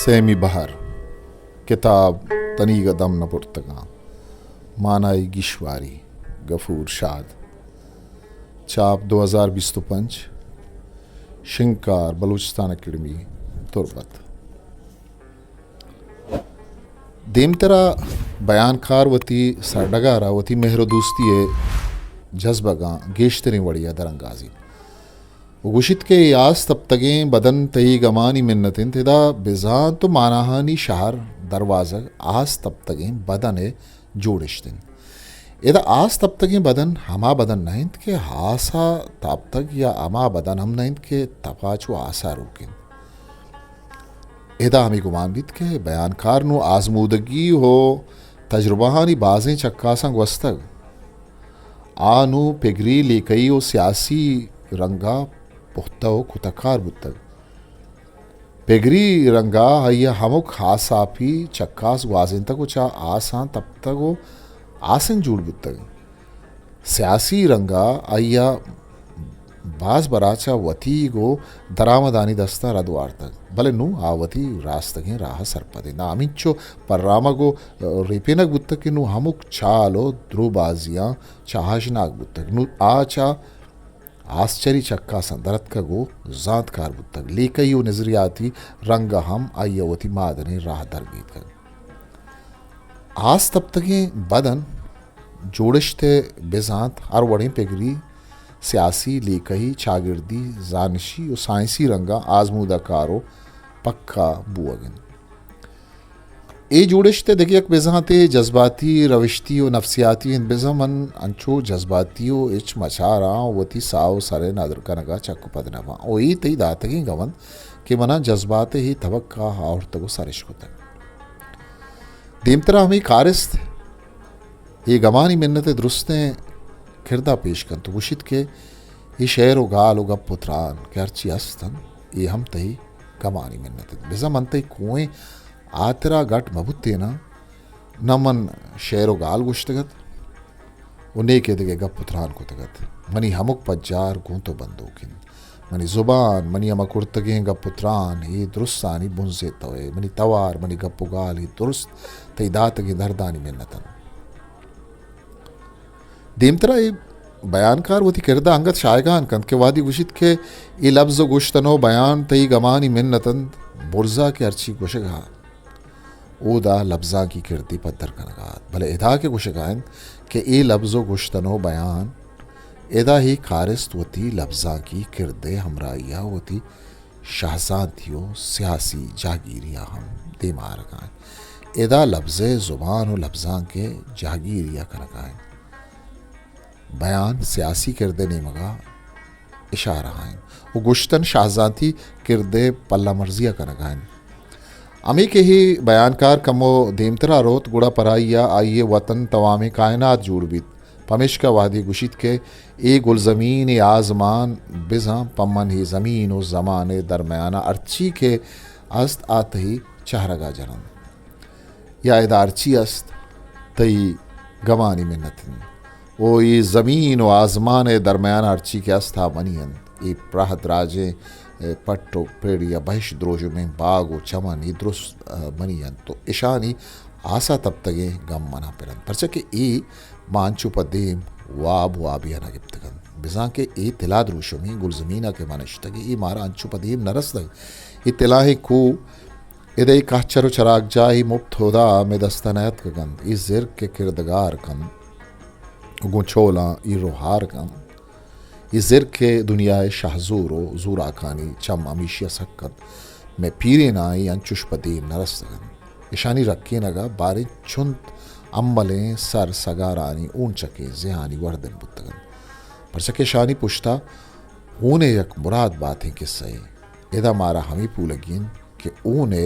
semi बहर किताब तनी गदम न पुर्तगा मानाई गिशवारी गफूर शाद चाप 2025 शिंकार बलूचिस्तान अकेडमी तुर्बत देमतरा बयानकार वती सरडगारा वती मेहर दोस्ती जज्बगा गेश्तरी वड़िया दरंगाजी गुशित के यास तब तगें बदन तई गमानी मिन्नतिन तिदा बिजान तो मानाहानी शहर दरवाज़ग आस तब तगें बदन जोड़िश्तिन इदा आस तब तगें बदन हमा बदन नहिंत के हासा तब तक या अमा बदन हम नहिंत के तपाचो आसा रोकिन इदा हमी गुमान बीत के बयानकार नु आजमूदगी हो तजुर्बाहानी बाजें चक्कासंग वस्तग आनु पिगरी लेकई ओ सियासी रंगा पुख्ता हो खुतकार बुतग पेगरी रंगा हया हमुक हासाफी चक्कास वाजिन तक चा आसान तब तक वो आसन जुड़ बुतग सियासी रंगा अय्या बाज बराचा वती गो दरामदानी दस्ता रद्वार तक भले नु आवती रास्तगे राह सरपदे ना अमिचो पर्रामा गो रिपेनक बुतग कि नु हमुक चालो द्रुबाजियां चाहशनाक बुतग नु आचा आश्चर्य चक्का संदरत का गो जात कार बुतग लेकई वो नजरियाती रंग हम आयवती मादने राह दरगीत कर आस तब तक बदन जोड़िश्ते बेजात हर वड़े पेगरी सियासी लेकई चागिर्दी जानशी और साइंसी रंगा आजमूदा कारो पक्का बुअगन ए जोड़िश्ते देखिए बेजाते जज्बाती रविश्ती और नफ्सियाती इन बेजमन अंचो जज्बातियों इच मचारा वती साव सरे नादर कनगा चक्कु पदनवा ओ ई तई दातगी गवन के मना जज्बाते ही तवक्का और तगो सरिश होता देमतरा हमें कारिस्त ये गमानी मिन्नत दुरुस्ते किरदा पेश कन तो गुशित के ये शेर व गाल व गप पुत्रान के अर्ची अस्तन ये हम तई गमानी मिन्नत बेजमन तई कुएं आतरा गट मबुत्तेना नमन शेरो गाल गुश्तगत उन्हें के दिगे गप पुत्रान को तगत मनी हमुक पज्जार गूंतो बंदोकिन मनी जुबान मनी अमा कुर्तगे गप पुत्रान ये दुरुस्तानी बुंजे तवे मनी तवार मनी गप्पु गाल ये दुरुस्त तई दातगे दरदानी मिन्नतन देमतरा ये बयानकार वती किरदा अंगत शायगान कंद के वादी गुशित के ये लफ्ज़ गुश्तनो बयान तई गमानी मिन्नतन बुर्जा के अर्ची गुशगा ओदा लफ्ज़ा की किरती पत्थर कनगात भले इदा के गुशगान के ए लफ्ज़ो गुश्तनो बयान इदा ही कारिस्त वती लफ्ज़ा की किरदे हमराइया वती शहजादियों सियासी जागीरिया हम दे मारगान इदा लफ्ज़े ज़ुबान और लफ्ज़ा के जागीरिया कनगान बयान सियासी किरदे ने मगा इशारा हैं वो गुश्तन शहजादी किरदे पल्ला मर्जिया कनगान अमी के ही बयानकार कमो देमतरा रोत गुड़ा पराइया आइए वतन तवामे कायनात जुड़बित पमिश का वादी गुशित के ए गुलजमीन आजमान बिजा पमन ही ज़मीन और ज़माने दरमियाना अर्ची के अस्त आत ही चहरगा जनन या इदा अर्ची अस्त तई गमानी मिन्नतिन ओ ये ज़मीन और आजमान दरमियाना अर्ची के अस्था मनियन ए प्राहत राजे पट्टो पेड़िया बहिश द्रोजो में बाग व चमन ये दुरुस्त मनियन तो इशानी आसा तब तगे गम मना पिरन परचा के ए मांचु पदेम वाब वाबिया ना गिप्तगन बिजा के ए तिला द्रोशो में गुलजमीना के मानश तगे ए मारा अंचु पदेम नरस तग ये तिला है को इदे कहचरो चराग जाही मुफ्त होदा में दस्तनायत का गंद इस जिर के किरदगार कन गुछोला ई रोहार कन इस जिर के दुनिया शाहजूरो जूरा खानी चम अमीशिया सक्कर मैं पीरे नाई अंचुश पदीम नरस्तगन ईशानी रखे नगा बारे चुंत अम्मलें सर सगारानी ऊन चके जहानी वर्दन बुतगन पर सके शानी पुश्ता ऊने यक मुराद बातें किस्से इदा मारा हमी पूलगिन कि ऊने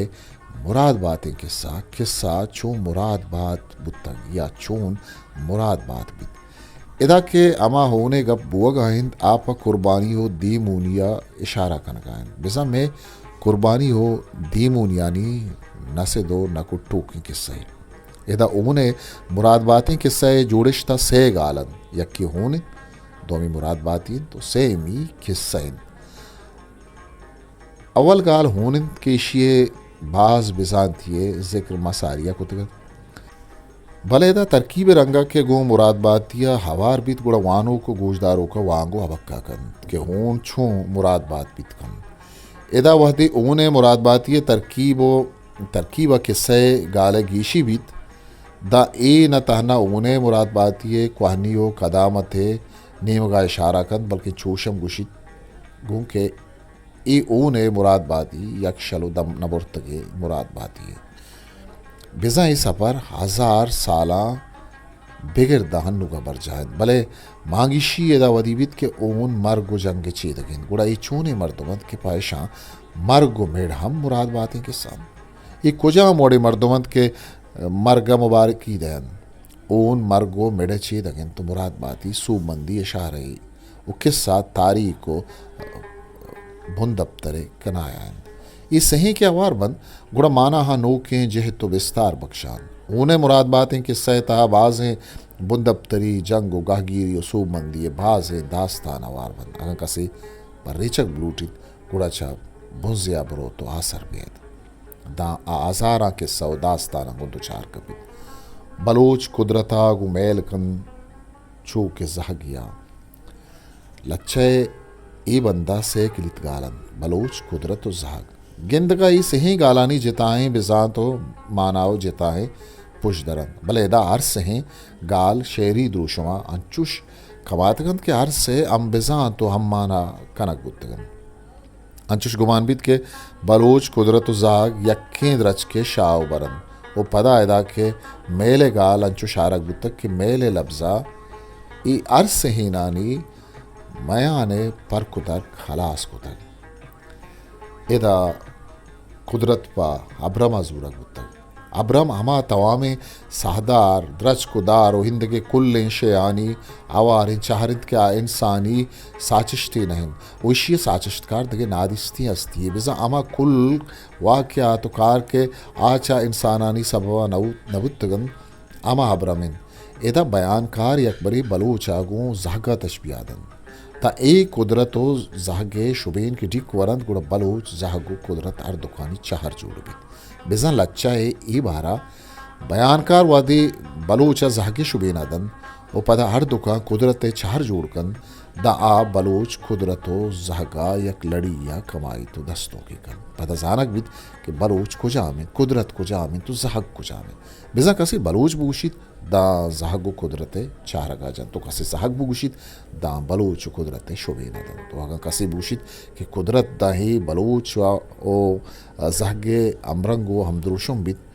मुराद बातें किस्सा किस्सा चून मुराद बात बुतग या चून मुराद बात बित इदा के अमा होने गप बुआ हिंद आप कुर्बानी हो दी मूनिया इशारा कनगायन बिजा में कुर्बानी हो दी मूनियानी न से दो न को टोकी किस्से इदा उमने मुराद बातें किस्से जोड़िश्ता से गालन यक्की होने दोमी मुराद बाती तो से मी किस्से अव्वल गाल होनिन केशिये बाज बिजांतिये जिक्र मसारिया कुतगत भलेदा तरकीब रंगा के गो मुराद बातिया हवार बीत गुड़ा वानो को गोजदारों का वांगो हबक्का कन के होन छू मुराद बात बीत कन एदा वहदे ऊने मुराद बातिये तरकीब किस्से गाले गीशी बीत दा ए न तहना ऊने मुराद बातिये क्वाहनियो कदामते नेमगा इशारा कन बल्कि चूशम गुशित गूं के ए ऊने मुराद बाती यक्षलो दम नबुर्तगे मुराद बातिये बिजा ई सफर 1000 साला बिगर दहन का बरजायन भले मांगिशी एदा वदीबित के ओन मर्गो जंग चीदगिन गुड़ा ई चूने मर्दमत के पायशा मर्गो मेढ़ हम मुराद बातें के सन ये कुजा मोड़े मर्दमत के मर्ग मुबारकी दैन ओन मर्गो मेढ़ चीदगिन तो मुराद बाती सूबमंदी इशारे वो किस्सा तारीख को भुंदप्तरे कनायान ये सही के अवार बंद गुड़ा माना हा नो के जह तो विस्तार बख्शान ऊने मुराद बातें कि सहता बाज हैं बुंदप्तरी जंग गाहगीरी सूब मंदी बाज हैं दास्तान अवार बंद अगर कसी पर रेचक ब्लूटित गुड़ा छा भुजिया बरो तो आसर बेद दा आजारा के सौ दास्तान गुंदो चार कभी बलोच कुदरता गु मेल कन चू के जह गया लच्छे ए बंदा से किलित गालन बलोच कुदरत जहाग गिंद का ई सही गालानी जिताएं बिजा तो मानाओ जिताएं पुशदरन बलेदा अर्स हैं गाल शेरी द्रुशमा अंचुश खवातगन के अर्स से अम बिजा तो हम माना कनक गुत्तगन अंचुश गुमानबित के बलोच कुदरत जाग यक्खें द्रच के शाव बरन वो पदा अदा के मेले गाल अंचुश आरक गुत्तक के मेले लफ्जा ई अर्स से ही नानी मयाने पर कुतर खलास कुतर एदा कुदरत पा अब्रम अजूरक बुतक अब्रम हमा तवामे सहदार द्रच कुदार ओ हिंद के कुल शयानी आवार चाहरित क्या इंसानी साचिश्ती नहीं वशी साचिश्तकार दगे नादिस्ती अस्ती बिजा अमा कुल वाक्या तो कार के आचा इंसानानी सबवा नबुतगन अमा अब्रमिन एदा बयानकार यकबरी बलूचागू जहगा तशबियादन ता ए कुदरत जहगे शुबेन की डिक वरंत गुड़ बलोच जहगु कुदरत हर दुकानी चाहर जोड़ भी बिजन लच्चा है ई बारा बयानकार वादी बलोचा जहगे शुबेन अदन वो पदा हर दुकान कुदरत चाहर जोड़कन दा आ बलोच कुदरतो जहगा यक लड़ी या कमाई तो दस्तों की कन पदा जानक बिद कि बलोच को जामिन कुदरत को जामिन तो जहग को जामिन बिजा कसी बलोच बूशित दा जहगु कुदरते चारगा जन तो कसी जहग बूशित दा बलोच कुदरते शोबेन अदन तो अगर कसी बूशित कि कुदरत दा ही बलोच ओ जहगे अमरंगो हमद्रुशुम बिद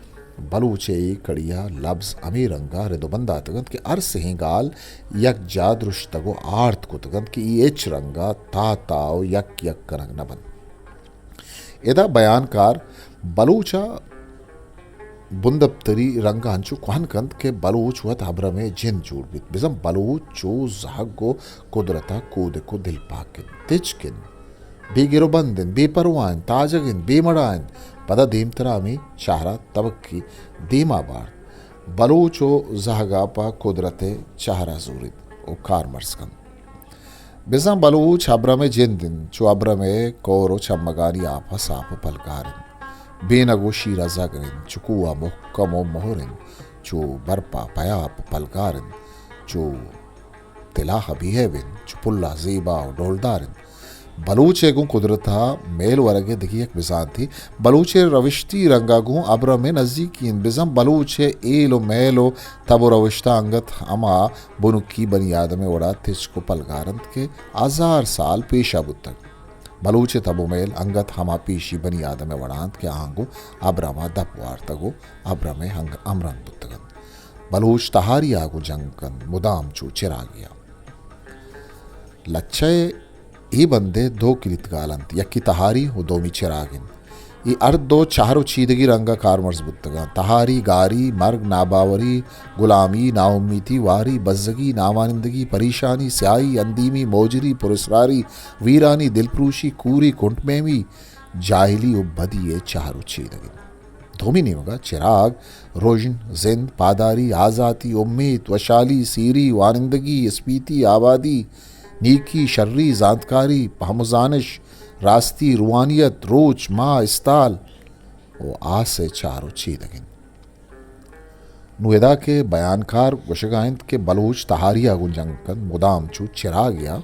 बलूचे कड़िया लब्ज अमीर रंगा रिदोबंदा तगंत के अर्स ही गाल यक जादृश तगो आर्थ को तगंत की एच रंगा ताओ यक यक करंग नबन एदा बयानकार बलूचा बुंदप्तरी रंगा हंचु कहनकंत के बलूच हुआ हब्र में जिन जोड़ बित बिजम बलूच चो जहगो कुदरता कूद को दिल पाकिन तिचकिन बेगिरो बंदिन बेपरवाइन ताजगिन बेमड़ाइन पदा दीमतरा में चाहरा तबक्की दीमा बार बलूचो जहगापा कुदरते चाहरा जूरित ओ कार मर्सकन बिजा बलूच अब्र में जिन दिन चो अब्र में कोरो चमगानी आपा साप पलकारिन बेनगो शीरा जगरिन चुकुआ मुहकमो मोहरिन चो बरपा पयाप पलकारिन चो तिलाह बिहेविन चो पुल्ला जीबा डोलदारिन बलूचे गु कुदरता मेल वरगे दिखी एक बिजान थी बलूचे रविश्ती रंगागु अब्र में नज़दीकीन बिजम बलूचे एलो मेलो तबो रविश्ता अंगत अमा बुनुकी बनी आदमे उड़ा तिच को पलगारंत के 1000 साल पेशा बुतक बलूचे तबो मेल अंगत हमा पीशी बनी आदमे वड़ांत के आंगो अब्रमा दपवार तगो अब्र में हंग अमरंग बुतगन बलूच तहारी आगो जंगकन मुदाम चू चिरा गया लच्छे ई बंदे दो किलित गालंत यक्की तहारी हो दोमी चिरागिन ई अर्ध दो चारो चीदगी रंगा कार मजबूतगा तहारी गारी मर्ग नाबावरी गुलामी नाउम्मीती वारी बज्जगी नामानिंदगी परेशानी स्याही अंदीमी मोजरी पुरस्रारी वीरानी दिलप्रूशी कूरी कुंटमेमी जाहिली उबदी ये चारो चीदगी धोमी नहीं होगा चिराग रोशन जिंद पादारी आज़ाती उम्मीद वशाली सीरी वानिंदगी स्पीति आबादी नीकी शर्री जानकारी हमजानिश रास्ती रुआनियत रोच माँ इस्ताल वो आ से चारो चीदगिन नुएदा के बयानकार वशगाइंद के बलूच तहारिया गुंजंकन मुदाम चू चिरा गया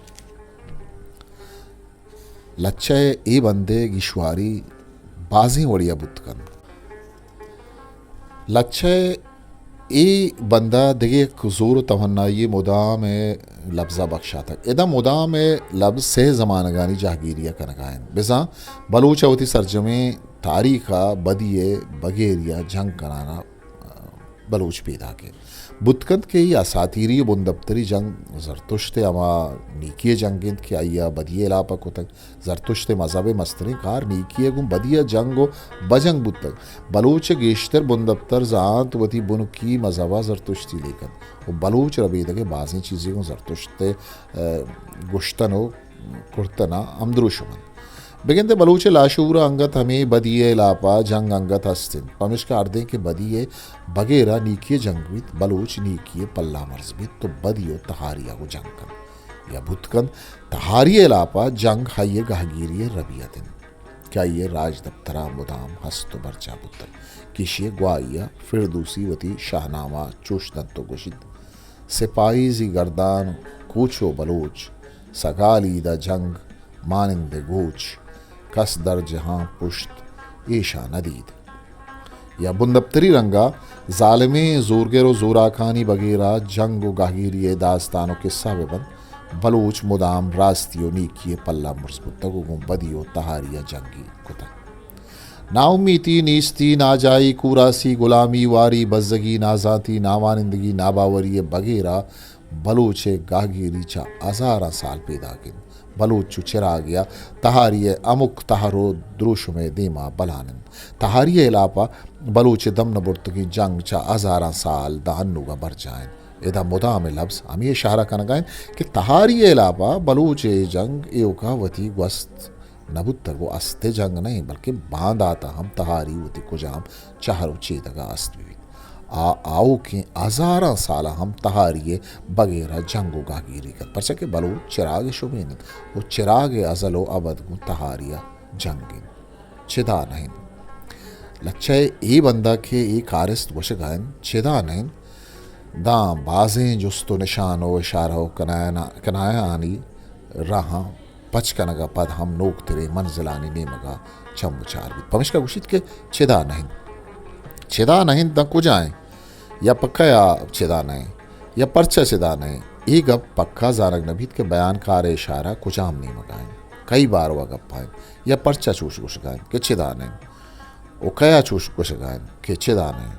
लच्चे ए बंदे गिशवारी बाजी वड़िया बुतकन लच्चे ए बंदा दिगे कुजूर तमन्ना ये मुदाम लफ्ज़ा बख्शा था एदा मुदाम लफ्ज़ से ज़मानगानी जहागीरिया कनगायन बिजा बलूच होती सरजमे तारीखा बदिए बगेरिया जंग कराना बलूच पैदा के बुतकंद के ही असातीरी बुंदब्तरी जंग जरतुश्त अमा नीकिय जंगिंद के आइया बदिए लापा को तक जरतुश्त मजहब मस्तरी कार नीकिय गुम बदिया जंगो बजंग बुतक बलूच गेश्तर बुंदब्तर जात वती बुन की मजहबा जरतुश्ती लेकर वो बलूच रबीद के बाज़ी चीज़ें को जरतुश्त गुश्तनो कुर्तना अमद्रुशमन बेगिनते बलूच लाशूरा अंगत हमें बदिए लापा जंग अंगत हस्तिन पमिश का अर्दे के बदिए बगेरा नीकिए जंगवित बलूच नीकिए पल्ला मर्जबित तो बदियो तहारिया को जंगकन या बुतकन तहारिए लापा जंग हाइये गहगीरिए रबियतिन क्या ये राज दफ्तरा मुदाम हस्तो बर्चा बुतक किशिए ग्वाइया फिर दूसरी वती शाहनामा चुश दंतो गुशिद सिपाही जी गर्दान कूचो बलूच सगालीदा जंग मानिंदे गोच कस दर जहां पुश्त ईशा नदीद या बुंदब्तरी रंगा जालिमे जोरगेरो जोरा खानी बगैरा जंग व गाहिरिये दास्तानो किस्सा बेबन बलूच मुदाम रास्तियो नीकिए पल्ला मुर्सबुत्तगु बदियो तहारिया जंगी कुता नाउमीती नीस्ती नाजाई कुरासी गुलामी वारी बज्जगी नाजाती नावानिंदगी नाबावरी बगैरा बलूचे गागिरी चा हज़ारा साल पैदा किन बलूच चिरा गया तहारिये अमुक तहारो द्रुश में दीमा बलानन तहारिये इलापा बलूच दम नबुर्तगी जंग चा हज़ारा साल दानुगा बर जाएं इदा मुदा में लफ्ज़ हम ये इशारा कर गए कि तहारिये इलापा बलूच जंग एवका वती वस्त नबुत्तर वो अस्ते जंग नहीं बल्कि बांध आता हम तहारी वती कुजाम चाहरो चेदगा अस्त भी आओ के हज़ारा साल हम तहारिये बगैरा जंगो गागिरी कर पर सके बलो चिराग शुभेन वो चिराग अजलो अबद गु तहारिया जंगिन चिदा नहीं लच्चे ए बंदा के ए कारिस्त वशगान चिदा नहीं दा बाजें जुस्तो निशानो इशारो कनाया आनी रहा पचकनगा पद हम नोक तेरे मंजिलानी नेमगा चम्बुचार भी पमिश का गुशित के चिदा नहीं दा कुजाएं या पक्का या चिदा नहीं या पर्चा चिदा नहीं ये गप पक्का जानक नबीत के बयान कार इशारा कुचाम नहीं मगाएं कई बार वह गप पाए या पर्चा चूश गुशगाएं के चिदा नहीं ओ कया चूश गुशगाएं के चिदा नहीं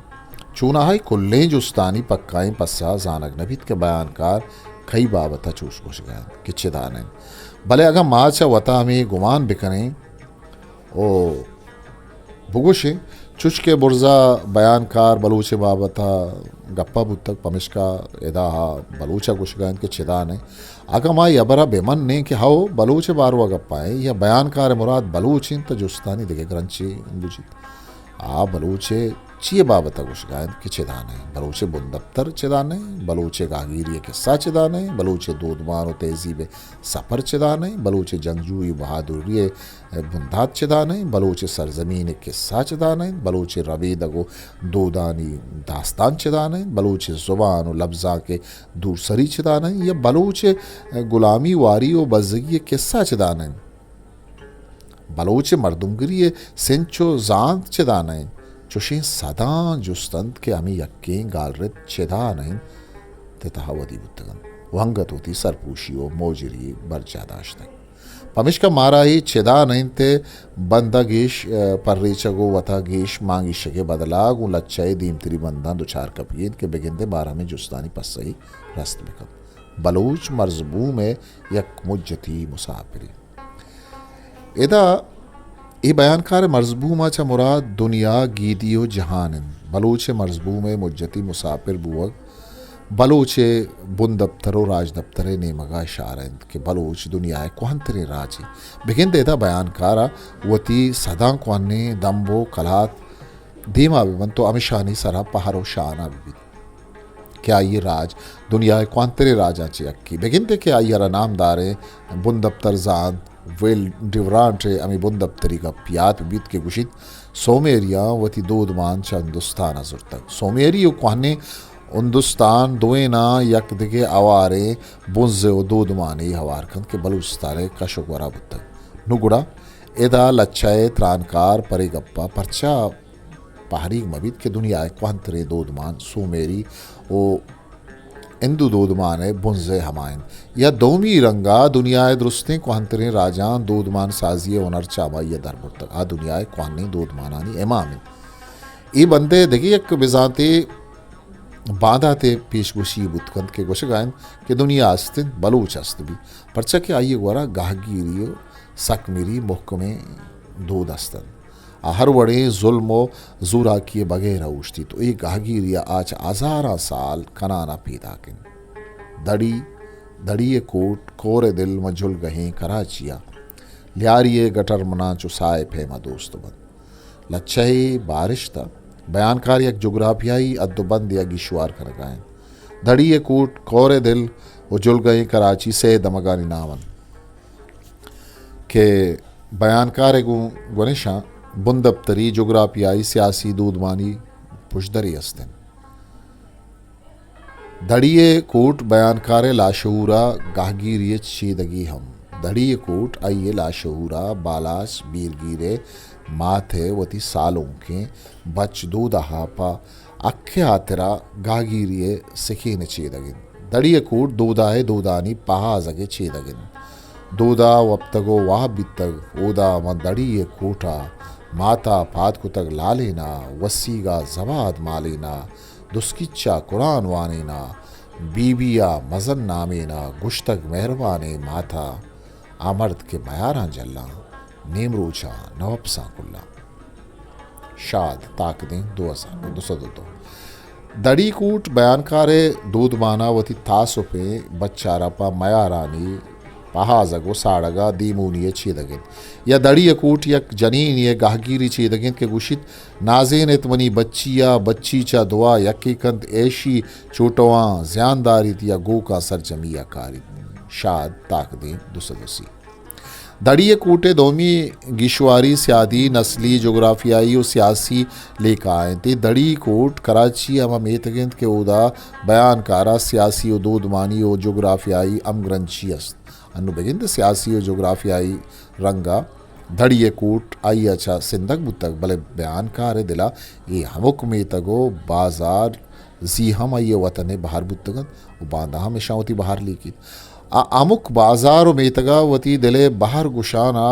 चूना है कुल्ले जुस्तानी पक्काई पस्सा जानक नबीत के बयान कार कई बाबता चूश गुशगाएं के चिदा नहीं भले अगर माचा वता हमें गुमान बिकने ओ बुगुशे चुचके बुर्जा बयानकार बलूचे बाबता गप्पा बुतक पमिशका एदा बलूचा गुशगान के चिदा ने आगमा यबरा बेमन ने कि हाओ बलूचे बारवा गप्पाए या बयानकार मुराद बलूचिन तो जुस्तानी दिखे ग्रंची बुझित आ बलूचे चिए बाबता गुशगान के चिदा ने बलूचे बुंदफ्तर चिदा ने बलूचे गागिरिये किस्सा चिदा ने बलूचे दूधमान व तेजीब सफ़र चिदा ने बलूचे जंगजूई बहादुरी बुंदात चिदा ने बलूचे सरजमीन किस्सा चिदा ने बलूचे रबीदगो दूदानी दास्तान चिदा ने बलूचे ज़ुबान व लफ्ज़ा के दूरसरी चिदा ने या बलूचे गुलामी वारी व बज़गी किस्सा चिदा ने बलूचे मर्दुमगिरी सेंचो जांत चिदा ने चुशी सदा जुस्तंत के अमी यक्के गालरत चिदा नहीं तहावदी बुतगन वंगत होती सरपूशियो मोजरी बरजादाश तक पमिश का मारा ही चिदा नहीं ते बंदा गेश पर्रीचगो वता गेश मांगी शके बदला गु लच्चाई दीमतरी बंदा दुचार कपियन के बेगिंदे बारह में जुस्तानी पसई रस्त बिकन बलूच मर्जबू में यक मुज्जती मुसाफिरी इदा ये बयानकार मर्जबू माचा मुराद दुनिया गीदियो जहानन बलूचे मर्जबू में मुज्जती मुसाफिर बुवक बलूचे बुन दफ्तरो राज दफ्तरे नेमगा इशारंद के बलूच दुनिया कुहंतरे राजी बिगिन देता बयानकारा वती सदा कुहने दम्बो कलात धीमा बिबन तो अमिशानी सरा पहारो शाना बिबिन क्या ये राज दुनिया कुहंतरे राजा चे अक्की बिगिन दे क्या ये नामदारे बुन दफ्तर जान वेल डिवरांटे अमी बुंदब तरीका पियात बीत के गुशित सोमेरिया वती दूधमान चा हिंदुस्तान अजुर तक सोमेरी कोहने हिंदुस्तान दोना यक दिगे आवारे बुंजे दूधमानी हवार खंद के बलूचिस्तान कशुक वरा तक नुगुड़ा एदा लच्छाए त्रानकार परिगप्पा परचा पहाड़ी मबीत के दुनिया क्वांतरे दूधमान सोमेरी ओ इंदु दूधमान बुंजे हमायन या दोमी रंगा दुनियाए दुरुस्तें क्वांतरे राजान दूधमान साजिए ओनर चामा ये दरबर तक आ दुनियाए क्वानी दूधमानानी एमामी ई बंदे देखिए एक बिजाते बाधा ते पेशगोशी बुतकंत के गोशगायन के दुनिया अस्तिन बलूच अस्त भी परचा के आइए गोरा गाहगिरियो सकमिरी मुहकमे दूध अस्तन हर वड़े जुल्मो जुरा किए बगैर उठती तो एक गाहगिरिया आज हजारा साल कनाना पीदा किन दड़ी कोट कोरे दिल मजुल गहें कराचिया लियारिए गटर मना चुसाए फेमा दोस्त बंद लच्छई बारिश था बयानकार एक जोग्राफियाई अद्दुबंद या गिशवार कर गए दड़िए कोट कोरे दिल उजुल गए कराची से दमगानी नावन के बयानकार गुनिशा बुंदबतरी जोग्राफियाई सियासी दूधमानी पुशदरी अस्तिन दड़िए कोट बयानकारे लाशूरा गाहगिरिय चीदगी हम दड़िए कोट आइए लाशूरा बालास बीरगिरे माथे वती सालों के बच दूध हापा अखे आतरा गाहगिरिय सिखीन चीदगिन दड़िए कोट दूदाए दूदानी पहा जगे चीदगिन दूदा वप्तगो वाह बितग ओदा म दड़िए कोटा माता पाद कुतग लालेना वसीगा जवाद मालेना दुस्किच्चा कुरान वानेना बीबिया मजन नामेना गुश्तक मेहरबाने माथा आमर्द के मयारा जल्ला नेमरूचा नवपसा कुल्ला शाद ताकदें 202 दड़ी कूट बयानकारे दूध मानावती तासुपे बच्चारापा मयारानी पहाजगो साड़गा दीमूनिये चीदगिन या दड़ी कूट यक जनीन ये गाहगिरी चीदगिन के गुशित नाजेन इतमनी बच्चिया बच्ची चा दुआ यकीकंत ऐशी चोटवा ज्यानदारी या गो का सरजमिया कारी शाद ताकदें 202 दड़िए कूटे दोमी गिशवारी सियादी नस्ली जोग्राफियाई और सियासी लेकाएं ते दड़ी कोट कराची अमा मेतगिंत के उदा बयानकारा सियासी और दूधमानी और जोग्राफियाई अमग्रंची अस्त अनु बेगिंद सियासी और जोग्राफियाई रंगा धड़िए कूट आई अच्छा सिंधक बुतक भले बयानकार दिला ये हमुक में तगो बाजार जी हम आइए वतने बाहर बुतगन बांधा हमेशा होती बाहर लीकी अमुक बाजार में तगा वती दिले बाहर गुशाना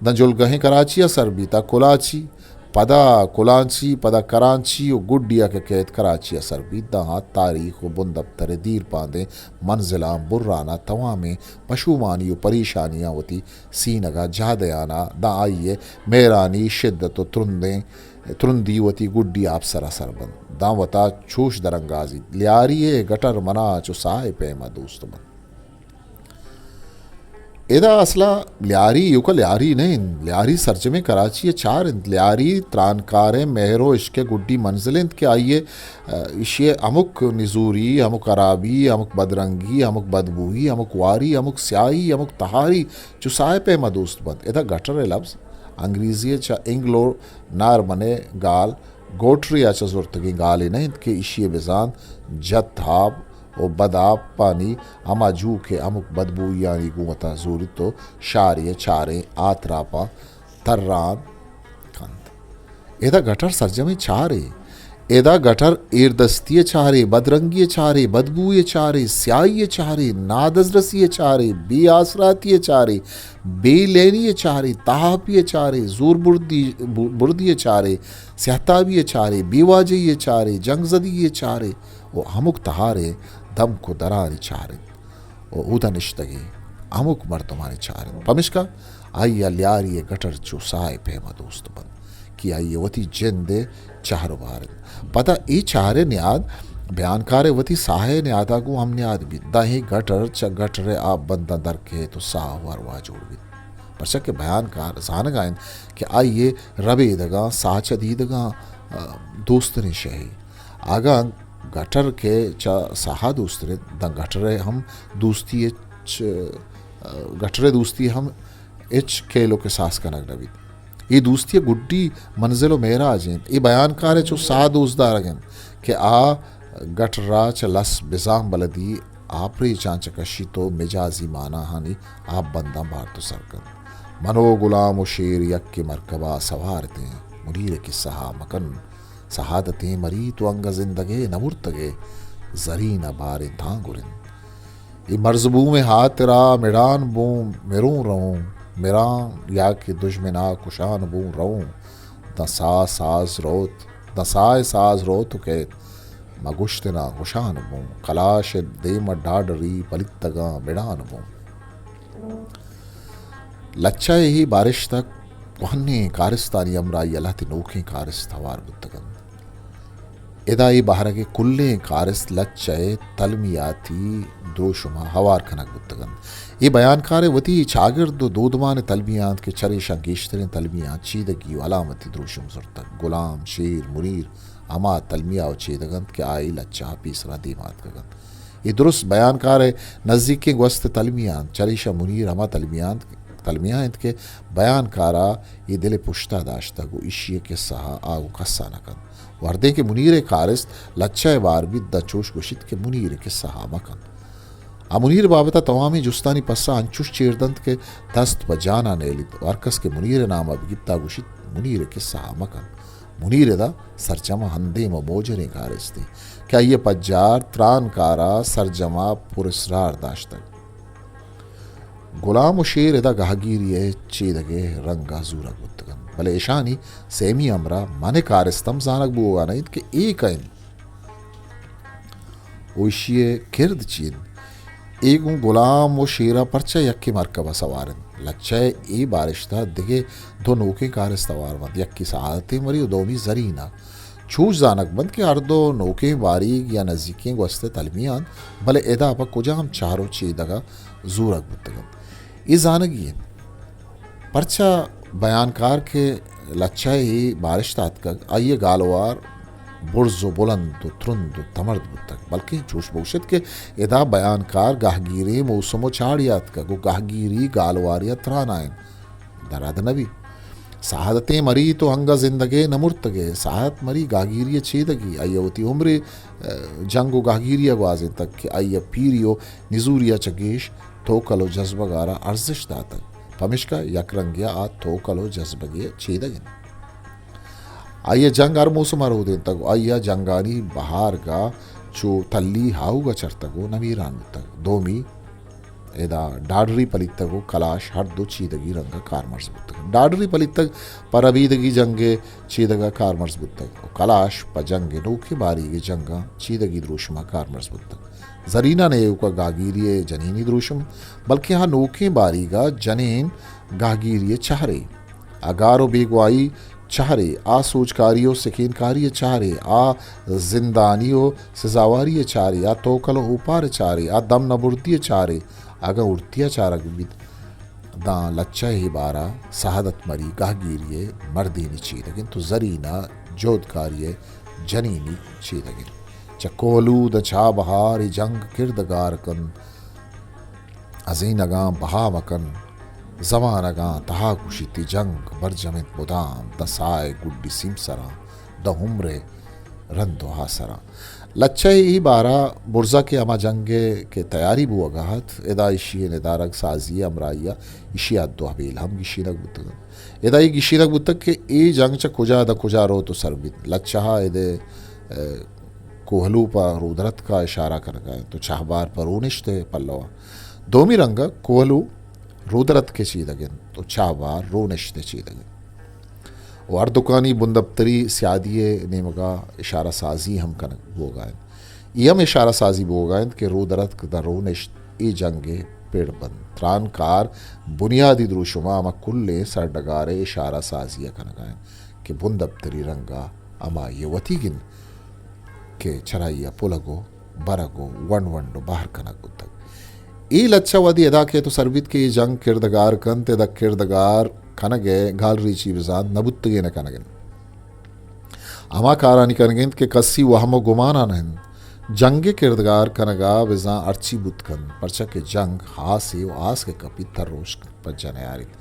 दंजुल गहें कराची असर बीता कोलाची पदा कोलांची पदा कराची और गुड्डिया के कैद कराची असर बीता हाँ तारीख बुंदब तरे दीर पांदे मंजिला बुर्राना तवा में पशुमानी परेशानियाँ होती सीनगा जादयाना दा आइए मेरानी शिद्दत तुरुंदी वती गुड्डी आप सरासर बंद दावता छूश दरंगाजी लियारिए गटर मना चुसाए पैमा दोस्त बंद एदा असला लियारी युका लियारी नहीं लियारी सर्च में कराची चार लियारी त्रानकारे मेहरो इश्के गुड्डी मंजिलें के आइए इशे अमुक निजूरी अमुक अराबी अमुक बदरंगी अमुक बदबूही अमुक वारी अमुक स्याही अमुक तहारी चुसाए पे मदोस्त बंद एदा गटर लफ्ज़ अंग्रेजी चा इंग्लो नार मने गाल गोटरी आचा जुर्तगी गाल नहीं के इशिए बेजान जत थाब और बदाब पानी अमा जू के अमुक बदबू यानी गुमता जूरी तो शारिय चारे आतरापा तर्रान कंद एदा गटर सरजमे चारे एदा गटर ईरदस्तीय चारे बदरंगी चारे बदबूय चारे स्याही चारे नादजरसी चारे बे आसराती चारे बेलेनी चारे ताहपी चारे जोर बुर्दी चारे सहताबी चारे बेवाजी चारे जंगजदी चारे वो अमुक तहारे दम को दरारी चारे ओ उदा निश्तगे अमुक मर्तमाने चारे पमिश्का आइया लियारी गटर चुसाए पेमा दोस्त बन कि आइए वती जिंदे चारो बार पता ई चारे न्याद बयानकारे वती साहे न्यादा को हम न्याद भी दाही गटर च गटरे आप बंदा दर के तो साहवार वाजोड़ भी पर के बयानकार सान गायन कि आइए रबे दगा साच दीदगा दोस्त ने शही आगा गटर के चा साहा दूसरे द गटरे हम दोस्ती गटरे दोस्ती हम इच खेलो के सास कनक नवीद ये दूसती गुड्डी मंजिलो मेरा अजें ये बयानकार है जो साद उजदार अगें कि आ गटरा च लस बिजाम बलदी आपरी चांच कशी तो मिजाजी माना हानि आप बंदा बार तो सरकन मनो गुलाम व शेर यक के मरकबा सवारते मुनीर की सहा मकन सहादतें मरी तो अंग जिंदगे नमुर्तगे जरी न बारे था गुरिन ये मर्जबू में हाथ तेरा मिडान बू मेरू रहूं मेरा या कि दुश्मना कुशान बू रहूं दसाए साज रोत के मगुश्तना गुशान बू कलाश देम डाडरी पलितगा मिडान बू लच्चा ही बारिश तक वहन्ने कारिस्तानी अमरा यलहति नोखे कारिस्त हवार बुत्तगन इदाई बहरगे कुल्ले कारिस लच्चे तलमियाती द्रोशुमा हवार खनक बुत्तगन ये बयानकार वती चागिर्द दूधमान तलमियात के चरे शंकीश्तरें तलमियात चीदगी अलामती द्रोशुम सुरतक गुलाम शेर मुनीर अमा तलमिया व चीदगंत के आई लच्चा पीसरा दीमात कगन ये दुरुस्त बयानकार नज़दीक वस्त तलमियात चरेशा मुनीर अमा तलमियात के बयानकारा ये दिल पुश्ता दाश्ता गो इशिये के सहा आगो कस्सा नकन वर्दे के मुनीर कारिस्त लच्चा बार भी दचोश गुशित के मुनीर के सहा मकन आ मुनीर बाबता तवामी जुस्तानी पस्सा अंचुश चेरदंत के दस्त बजाना नेलित वर्कस के मुनीर नाम अबगिप्ता गुशित मुनीर के सहा मकन मुनीर दा सरजमा हंदे म मोजरे कारिस्ती क्या ये पज्जार त्रानकारा सरजमा पुरस्रार दाश्तक गुलाम शेर एदा गहगीरिये चीदगे रंगा जूरक बुत्तगन भले ईशानी सेमी अमरा माने कारिस्तम जानक बुआ नहीं कि एक इन ओशिये किर्द चीन एक गुलाम व शेरा परचा यक्की मरकबा सवारन लच्चे ए बारिशता दिगे दो नौके कारिस्तवार बंद यक्की सहादते मरी दोमी जरीना छूश जानक बंद के अर्दो नौके बारीक या नज़दीकें वस्ते तलमियान भले एदा पा कुजाम चारो चीदगा जूरक बुत्तगन ये जानगी परचा बयानकार के लच्चा ही बारिश तात्क आइए गालवार बुर्जो बुलंद तुरंद तमर्द बुतक बल्कि चूश भविष्यत के एदा बयानकार गाहगीरे मौसमो छाड़ियात का गो गाहगीरी गालवारिया त्रानायन दराद नबी सहादतें मरी तो हंगा जिंदगे नमुर्तगे सहादत मरी गाहगीरिया छेदगी अयवती उम्र जंगो गाहगीरिया ग्वाजे तक के अय पीरियो निजूरिया चगेश थोकलो जज्बगारा अर्जिश दातक पमिश्का यकरंगिया आ थोकलो जज्बगे छेदगिन आइए जंग अर मौसम रो दिन तक आइया जंगानी बहार गा चो तल्ली हाउगा चरतगो नवीरान तक दोमी एदा डाडरी पलितगो कलाश हर दो चीदगी रंगा कारमर्स बुतक डाडरी पलितग परबीदगी जंगे चीदगा कारमर्स बुतक कलाश पजंगे नोखे बारीगे जंगा चीदगी द्रोशमा कारमर्स बुतक जरीना ने का गागीरिये जनीनी द्रोशम बल्कि यहाँ नोखे बारीगा जनीन गागीरिये चाहरे अगारो बेगवाई चाहरे आ सोचकारियों सकीनकारिय चाहरे आ जिंदानियों सजावारिय चारे आ तोकलो उपार चारे आ दम नबुर्तिय चारे आगा उड़तिया चारक बिद दा लच्चा ही बारा सहादत मरी गाहगीरिये मर्दीनी चीदगिन तो जरीना जोधकारिये जनीनी चीदगिन चकोलू द छा बहार जंग किरदगार कन अजीनगा बहा मकन जमानगा तहा कुशिती जंग बरजमित मुदाम दसाए गुड्डी सिमसरा द उम्रे रंदो हासरा लच्चे ही बारा बुर्जा के अमा जंगे के तैयारी बुआ गहत एदा इशी निदारक साजिया अमराइया इशी अद्दो हबील हम गिशीरक बुतक एदा ई गिशीरक बुतक के ए जंग च कुजा द कुजा रो तो सरबित लच्चा एदे कोहलू पर रुदरत का इशारा कर गए तो चाहबार पर रोनिश्ते पल्लवा दोमी रंग कोहलू रुदरत के चीदगिन तो चाहबार रोनिश्ते चीदगिन और दुकानी बुंदबतरी स्यादिये नेमगा इशारा साजी हम कनक बोगायन यम इशारा साजी बोगायन के रुदरत द रोनिश्त ई जंगे पेड़बंद त्रानकार बुनियादी द्रुशुमा अमा कुल्ले सरडगारे इशारा साजिया कनगायन के बुंदबतरी रंगा अमा यवतीगिन के चराइया पुलगो बरगो वन वंडो बाहर कनक तक ई लच्छावादी अदा के तो सरबित के जंग किरदगार कंते द किरदगार कनगे गाल रीची बिजान नबुत्तगे न कनगन अमा कारानी कनगेंत के कस्सी वहमो गुमाना नहन जंगे किरदगार कनगा बिजा अर्ची बुतकन परचा के जंग हास से आस के कपी तरोश पर जने यारित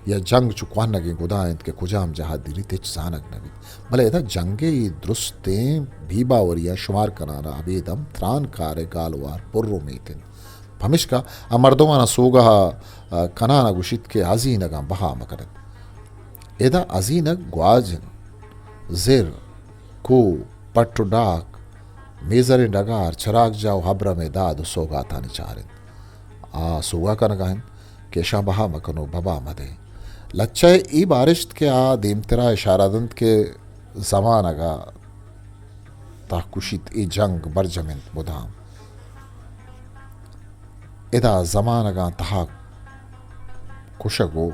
या जंग चुकवान नगे गुदायंत के कुजाम जहा दिरी तेच जानक नबी भले एदा जंगे ई दुरुस्तें भीबावरिया शुमार कनाना अबेदम त्रान कारे गालवार पुर्रो मीतिन भमिष्का अमर्दोमाना सोगा कनाना गुशित के आजीनगा बहा मकरत एदा अजीनग ग्वाजन जिर को पट्टुडाक मेजर डगार चराग जाओ हब्र में दाद सोगा तानी चारिन आ सोगा कनगाइन केशा बहा मकनो बबा मदे लच्चे ई बारिश के आ देमतरा इशारादंत के जमानगा ताकुशित ई जंग बरजमिन बुधाम इदा जमानगा तहा कुशगो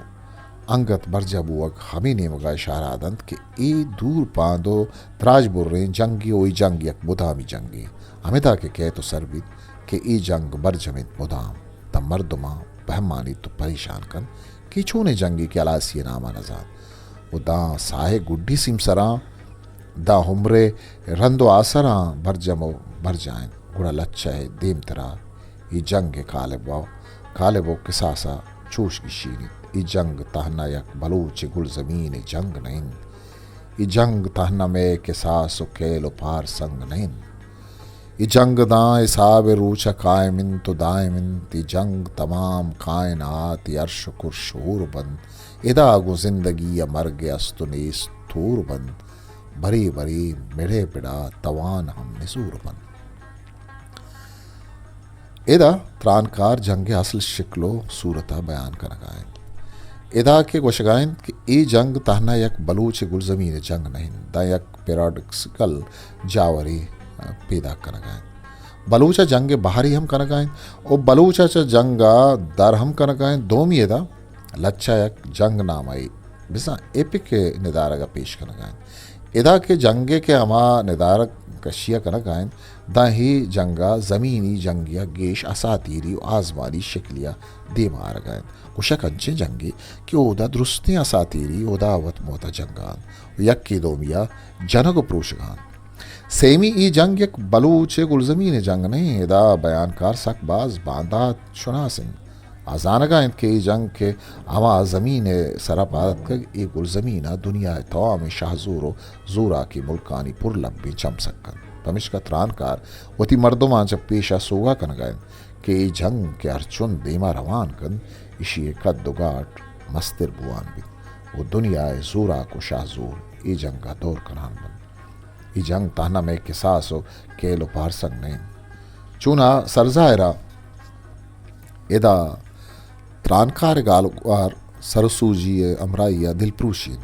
अंगत बरजबुअक हमी नेमगा इशारादंत के ई दूर पांदो त्राज बुर्रे जंगी ओई जंग यक बुधामी जंगी हमेदा के कह तो सरबित के ई जंग बरजमिन बुधाम तम मर्दमा बहमानी तो परेशान कन कि छोने जंगी के अलासी नामा नजाद वो दा साहे गुड्डी सिमसरा दा हुमरे रंदो आसरा भरजमो भर जाएं गुड़ा लच्चा है देम तरा ये जंग के काले बो किसासा चूश की शीनी ये जंग तहना यक बलूच गुल जमीन जंग नहीं ये जंग तहना में किसासो केलो पार संग नहीं ये जंग दां इसाब रूचा कायमिन तो दायमिन ती जंग तमाम कायनात अर्श कुरशूर बंद इदा गो जिंदगी या मर गया स्तुनीस थूर बंद भरी भरी मिढ़े पिड़ा तवान हम निसूर बंद इदा त्रानकार जंग असल शिकलो सूरता बयान करगायन इदा के गोशगायन कि ई जंग तहना यक बलूच गुलजमीन जंग नहीं दा यक पैराडॉक्सिकल जावरी पैदा करगायन बलूचा जंग बाहरी हम करगायन और बलूचा च जंगा दर हम करगायन दोमी एदा लच्चा यक जंग नामाई बिसा एपिक के निदारगा पेश करगायन इदा के जंगे के अमा निदारक कशिया करगायन दा ही जंगा ज़मीनी जंगिया गेश असातीरी आजमानी शिकलिया दे मार गायन कुशक अंचे जंगी कि ओदा दुरुस्तें असातीरी ओदा अवत मोता जंगान यक की दोमिया जनक प्रोशगान सेमी ई जंग एक बलूच गुलजमीन जंग नहीं इदा बयानकार सकबाज बांदा शुना सिंह आजानगा इनके ई जंग के अमा ज़मीन सरापादत का ये गुलजमीना दुनिया तवाम शाहजूर जूरा की मुल्कानी पुरलब्बी चम सकन पमिश का त्रानकार वती मर्दुमा जब पेशा सोगा कन गए कि ई जंग के अर्चुन देमा रवान कन इशी कद्दुगाट मस्तिर बुआन भी वो दुनिया जूरा को शाहजूर ई जंग का दौर कनान बन ई जंग ताना में किसासो केलो पारसंग नहीं चूना सरजायरा इदा त्रानकार गालवार सरसूजी अमराइया दिलप्रूशीन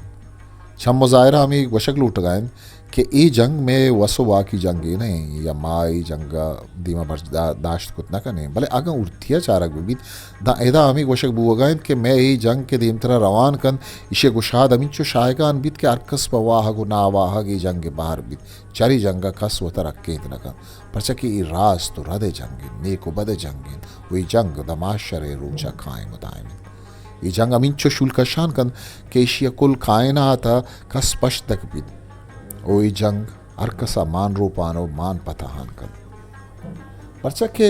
छम मुजायरा हमें वशक लूट गायन कि ई जंग में वसोवा की जंगी नहीं या माई जंगा दीमा बर्दाश्त कुछ न कने भले आगा उर्थिया चारक बीत दा एदा हमें वशक बुगायन कि मैं ई जंग के दीम तरह रवान कन इशे गुशाद अमिन चो शायगान बीत के अरकस पवाह गु नावाह ई जंग के बाहर बीत चरी जंगा कस वतर रखे न का परचा कि ई राज तो रदे जंगिन नेको बदे जंगिन वही जंग दमाशरे रूचा खाए मुदायमिन ई जंग अमिन चो शुल्कशान कन के इशिया कुल कायनात का स्पष्ट तक बीत ओई जंग अरकसा मान रूपानो मान पताहान कन परचा के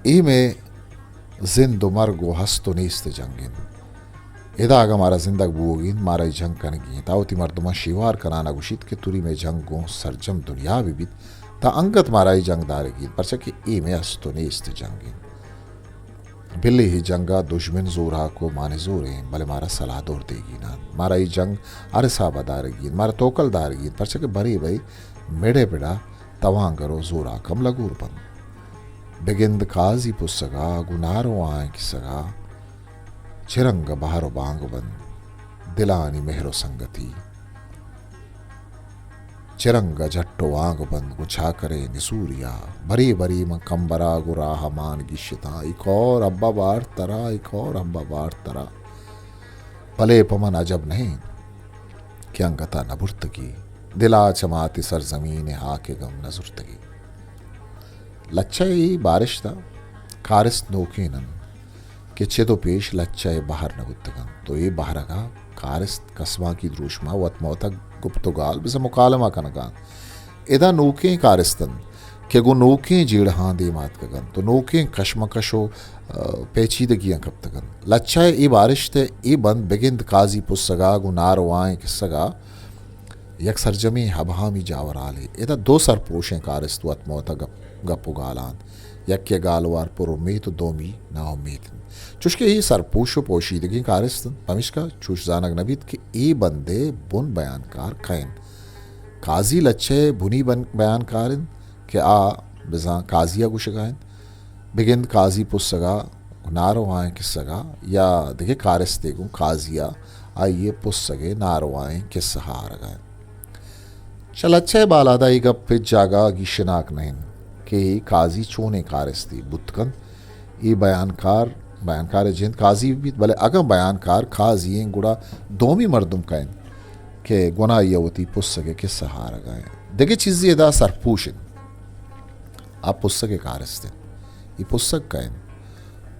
ई में जिंदो मरगो हस्तो नेस्त जंगिन इदा आगा मारा जिंदग बुओगिन मारा जंग कनगी तावती मर्दमा शिवार कनाना गुशित के तुरी में जंगों सरजम दुनिया बिबित ता अंगत मारा जंग दारेगी परचा के ई में हस्तो नेस्त जंगिन बिल्ली ही जंगा दुश्मन जोरा को माने जोरे भले मारा सलाह दौर देगी ना मारा ही जंग अरसा बदारेगी मारा तोकल दारेगी परचा के बरी भाई मेड़े पिड़ा तवांगरो जोरा कम लगूर बन बेगिंद काजी पुसगा गुनारो आए की सगा चिरंग बहारो बांग बन दिलानी मेहरो संगति चिरंग जट्टो आंग बंद गुछा करे निसूरिया बरी बरी कंबरा गुरा हमान गिशिता एक और अब्बा बार तरा एक और अब्बा बार तरा भले पमन अजब नहीं क्या अंगता नबुर्तगी दिला चमाती सरजमीन हाके गम नजुर्तगी लच्छई बारिश था कारिस नोकीनन कि चेतो पेश लच्छई बाहर नगुत्तगन तो ये बाहर का कारिस कसमा की द्रूशमा वत मोतक गुप्तगाल बिसे मुकालमा कनगान इदा नूके कारिस्तन कि गो नोकें जीड़हाँ दे मात कगन तो नोकें कशमकशो पेचीदगियाँ कब तगन लच्छाए ई बारिश ते ई बंद बेगिंद काजी पुस्सगा गो नारवाएं किस्सगा यक सरजमी हबहामी जावराले इदा दो सरपोशें कारस्तुअत मोता गप्पु गालान यक्के गालवार पुर उम्मीद तो दोमी ना उम्मीद चुशके ही सरपोशो पोशीदगी कारस्तन पमिश्का चुश जानक नबीत कि ई बंदे बुन बयानकार कैन काजी लच्छे बुनी बन बयानकारिन कि आ बिजा काजिया गुशगाइन बिगिंद काजी पुस्सगा नारवाएं किस्सगा या देखे कारस्ते गु काजिया आइए पुस्सगे नारवाएं किस्सा हारगाइन चल अच्छे बालादा ई गप फिर जागा गिशनाक नहीं कि काजी चोने कारस्ती बुतकन ई बयानकार जिंद काजी भी भले अगम बयानकार काजी गुड़ा दोमी मर्दुम कैन के गुना यवती पुस्सगे किस्सा हारगाइन देखे चीज़ी एदा सरपूशिन आप पुस्तके कारस्ते ई पुस्तक कैन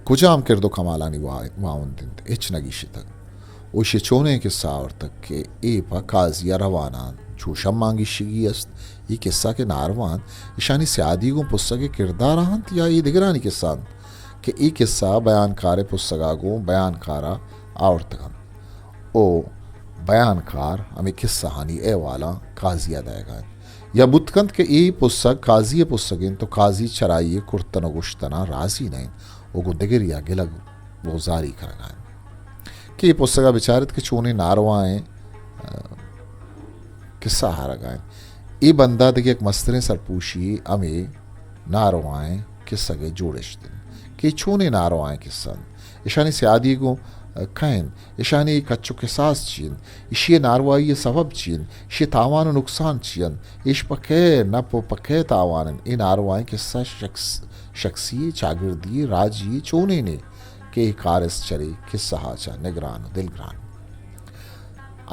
कुजाम किरदो कमालानी वाउंदिन इच नगीशितक ओशे चोने के सावर्तक के ए पा काजिया रवानान चूशम मांगी शिगी अस्त ई किस्सा के नारवान ईशानी स्यादी गो पुस्तके किरदार हंत या ई दिगरानी किस्सान के ई किस्सा बयानकारे पुस्तका गो बयानकारा आवर्तकन ओ बयानकार हमें किस्सा हानी ए वाला काजिया दएगा या बुतकंत के ई पुस्तक काजी पुस्तकिन तो काजी चराइए कुर्तन गुश्तना राजी नहीं वो गुदगिरिया गिलग वो जारी करना कि ये पुस्तका बिचारत के चूने नारवाएं किस्सा हारगाएं ई बंदा देखिए एक मस्तरे सरपूशी अमे नारवाएं किस्सा के जोड़िश्तिन कि चूने नारवाएं किस्सा ईशानी स्यादी को कैन ईशानी कच्चो के सास चीन इशिये नारवाई सबब चीन इशे तावान नुकसान चीन इश पके न पो पके तावान इन नारवाई किस्सा शख्सी चागिर्दी राजी चोने ने के कारस चरे किस्सा हाचा निगरान दिलग्रान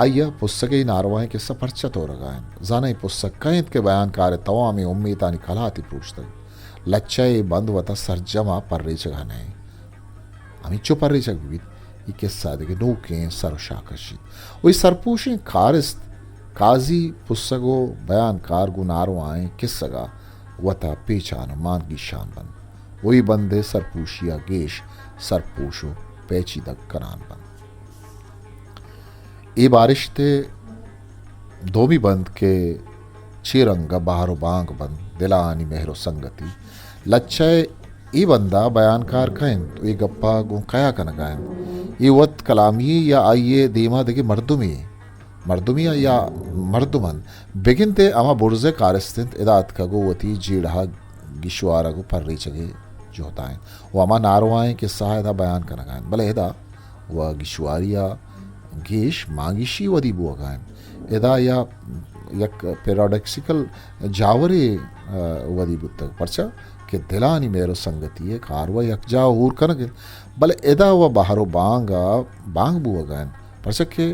आइया पुस्तके नारवाई किस्सा परचत हो रहा है जाने पुस्तक कैद के बयान कार तवामी उम्मीदानी कलाती पूछते लच्चे बंद वता सरजमा पर्रेच घने अमी चो पर्रेच विविध ई किस्सा देखे नोके सरशाकशी वही सरपूशें कारस्त काजी पुस्तगो बयानकार गु नारवाएं किस्सगा वता पेचान मान की शान बन वही बंदे सरपूशिया गेश सरपूशो पेचीदक करान बन ये बारिश ते दोमी बंद के चिरंगा बाहरो बांग बंद दिलानी मेहरो संगति लच्छे ई बंदा बयानकार कैन तो ये गप्पा गु कया कन गायन ये वत कलामी या आइए देमा देखे मर्दुमी या मर्दुमन बेगिनते अमा बुर्जे कारस्तिंत इदात का गो वती जीढ़ा गिशवारा गो पर्री चगे जो होता है वो अमा नारवाएं के सहायता बयान कन गायन भले इदा वह गिशवारिया गेश मांगिशी वदी बुआ गायन इदा या यक पैराडॉक्सिकल जावरे वदी बुत्तक परचा कि दिलानी मेरो संगति है कारवा यकजा हूर कनक भले एदा व बाहरो बांग बुआ गायन परचा के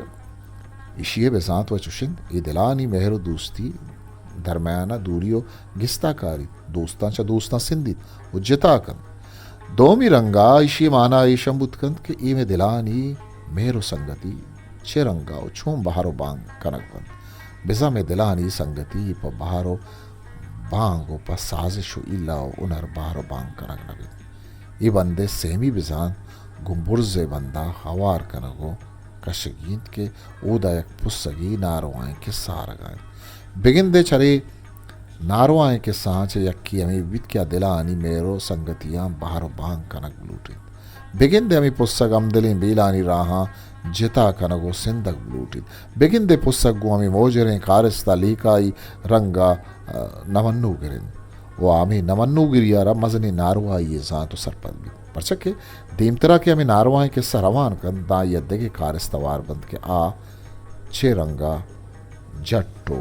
इशिये बेसात व चुशिंद ये दिलानी मेहरो दोस्ती दरम्याना दूरियो गिस्ताकारी दोस्तां सिंधित उज्जता कन दोमी रंगा इशी माना ईशम बुतकंत के ई में दिलानी मेहरो संगति चिरंगा छूम बाहरो बांग कनक बन बिजा में दिलानी संगति प बाहरो बांगो पर साजिशो इलाओ उनर बाहरो बांग कनक नबी ये बंदे सेमी बिजान गुम्बुर्जे बंदा हवार कनगो कशगींत के उदयक पुस्सगी नारवाएं के सारगाएं बिगिन दे चरे नारवाएं के सांच यक्की अमी विद क्या दिलानी मेरो संगतियां बाहरो बांग कनक लूटे बिगिन दे अमी पुस्सक अमदली बीलानी राहा जिता कनगो सिंधक ब्लूटित बिगिन दे पुस्तक गो अमी मोजरें कारिस्ता लीकाई रंगा नमन्नू गिरिन वो आमी नमन्नू गिरियारा मजनी नारवा ये जातो सरपद भी परचके दीमतरा के अमी नारवाएं के सरवान कन दा यद्दे के कारिस्तावार बंद के आ छे रंगा जट्टो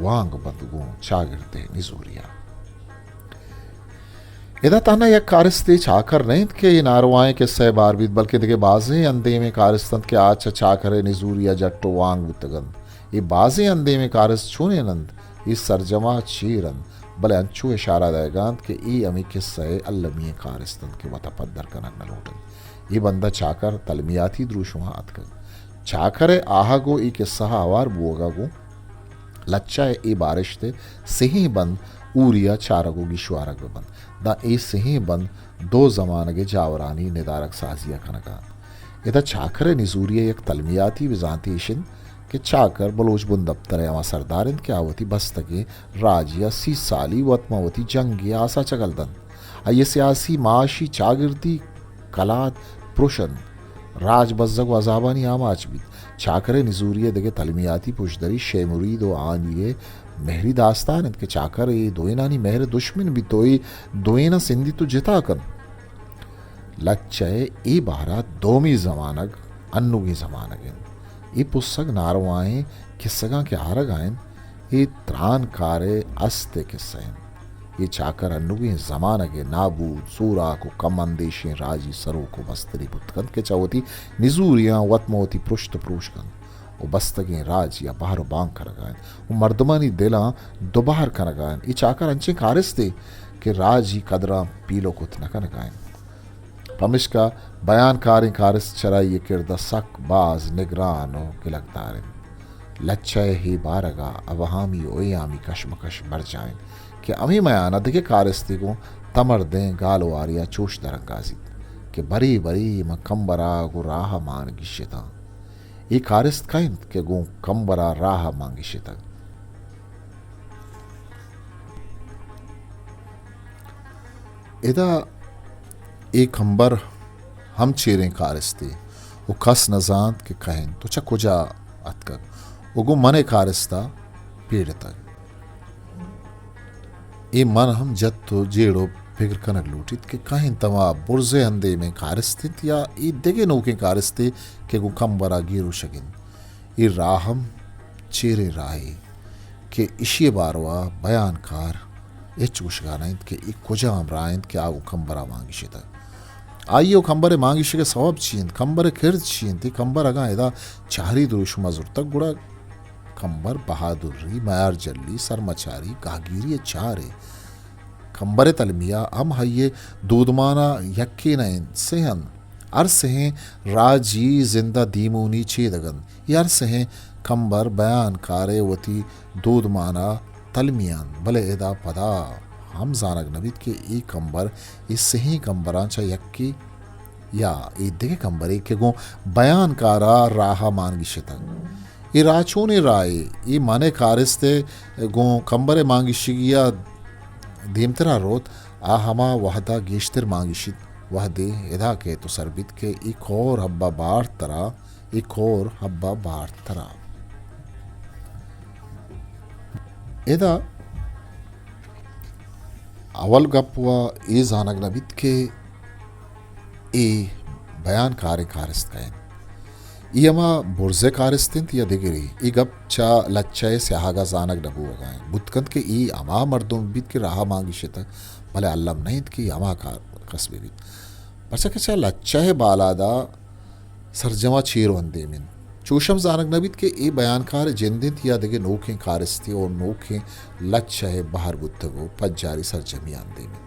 वांग बंदगो चागिरते निजूरिया इदा ताना यक कारस्ते चाकर नहीं के ये नारवाएं के सह बारबीत बल्कि देखे बाजें अंदे में कारस्तंत के आचा चाकरे निजूरिया जट्टो वांग बुतगन ये बाजें अंदे में कारस छूने नंद ये सरजमा चीरन भले अंचू इशारा देगांत के ई अमी के सह अल्लमी कारस्तंत के वता पद्दर कनक न लोटन ये बंदा चाकर तलमियाती द्रुशुआ अतकन चाकरे आहागो ई के सहा आवार बुओगा गो लच्चा ए बारिश ते सही बंद ऊरिया चारगोगी शुआरग बंद दा ए सही बंद दो जमानगे जावरानी निदारक साजिया खनका इधर चाकर निजूरिया एक तलमियाती विजाती इशिन कि चाकर बलोच बुन दफ्तर यमा सरदारिन के आवती बस्तगे राजिया सी साली वतमावती जंगी आसा चगलदन ये सियासी माशी चागिरती कलाद प्रोशन राज बज्जग अजाबानी आमाच भी चाकर निजूरिया देगे तलमियाती पुशदरी शेमुरीद व आनिये मेहरी दास्तान इनके चाकर ये दोइनानी मेहर दुश्मन भी तोई दोइना सिंधी तो जिता कन लच्चे ए बारा दोमी जमानग अन्नुगी जमानगेन ये पुस्तक नारवाएं किस्सगा के आरग आयन ये त्रान कारे अस्ते किस्सें ये चाकर अन्नुगी जमानगे नाबूद सूरा को कम अंदेशें राजी सरो को बस्तरी बुतकन के चावती निजूरियां वतमोती पृष्ठ प्रूशकन वो बस्तगे राज या बाहर बांग कर गायन वो मर्दमानी दिला दोबाहर कर गायन ये चाकर अंचे कारिस्ते कि राज ही कदरा पीलो कुत न कर गायन पमिश का बयान कारें कारिस चराइए किरदा सक बाज निगरानो गिलकदारें लच्चे ही बारगा अवहामी ओयामी कशमकश बढ़ जाएं कि अमी मयान अधिके कारिस्ते को तमर दें गालो आरिया चोश दरंगाजी कि बरी बरी मकम्बरा को राह मान गिश्यता ये कारिस्त काइन के गो कम्बरा राह मांगिश्यता इदा एक खंबर हम चेरें कारिस्ते वो खस नजांत के कहन तो चा कुजा अतकर वो गो मने कारिस्ता पीड़ तक ये मन हम जत तो जेड़ो फिक्र कनक लूटित के कहन तमा बुर्जे अंदे में कारिस्तित या ये देगे नौके कारिस्ते के गो कम बरा गिरो शगिन ये राहम चेरे राहे के इशिये बारवा बयानकार ये चूशगानाइंद के एक कुजा अमराइंद के आगो कम बरा मांगिशे आइयो खंबरे मांगिश के सवाब चीन खंबरे खिर्द चीन थी खंबर अगा इदा चारी दुरुश मजुर तक गुड़ा खंबर बहादुरी मयार जल्ली सरमचारी गागिरी चारे खंबरे तलमिया हम हये दूधमाना यक्की नैन सेहन अर्स हैं राजी जिंदा दीमूनी चेदगन यार सेहन खंबर बयान कारे वती दूधमाना तलमियान भले इदा पदा हम जानक नबीद के एक कंबर इस सही कंबरांचा यक्की या एक देखे कंबर एक के गो बयान कारा राहा मान गिशतन ये राचो ने राय ये माने कारिस्ते गो कंबरे मांगिशिया दीमतरा रोत आ हमा वहदा गेश्तर मांगिशित वह दे इधा के तो सरबित के एक और हब्बा बार तरा एक और हब्बा बार तरा इधा अवल गप्वा ए जानक नबीद के ए बयान कारे कारिस्त कैन ई अमा बुर्जे कारिस्तिंत या दिगरी ई गप चा लच्चे स्याहागा जानक नबू वगाएं बुतकंत के ई अमा मर्दों बीत के राह मांगी शिता भले अल्लम नहीं कि अमा कार कसबे बीत परचा के चा लच्चा है बालादा सरजमा चीर वंदे मिन चूशम जानक नबीद के ए बयानकार जिंदित या दिगे नोखें कारिस्ती और नोखें लच्चा है बाहर बुद्धगो पज्जारी सरजमी आंदे में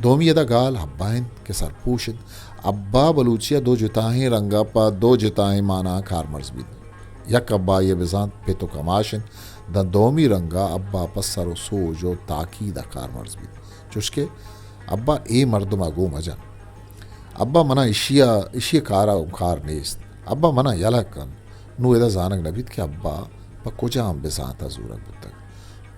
दोमी यदा गाल हब्बाइन के सर पूशिद अब्बा बलूचिया दो जुताहें रंगापा दो जुताहें माना कारमर्ज बीद यक अब्बा ये बिजान पे तो कमाशन द दोमी रंगा अब्बा पसर सोजो ताकीदा कारमर्ज बीद चुशके अब्बा ए मर्दमा गो मजा अब्बा मना इशिया कारा उखार नेस्त अब्बा मना यलकन नू एदा जानक नबीद के अब्बा पा कुजाम बिजाता जूरक बुतक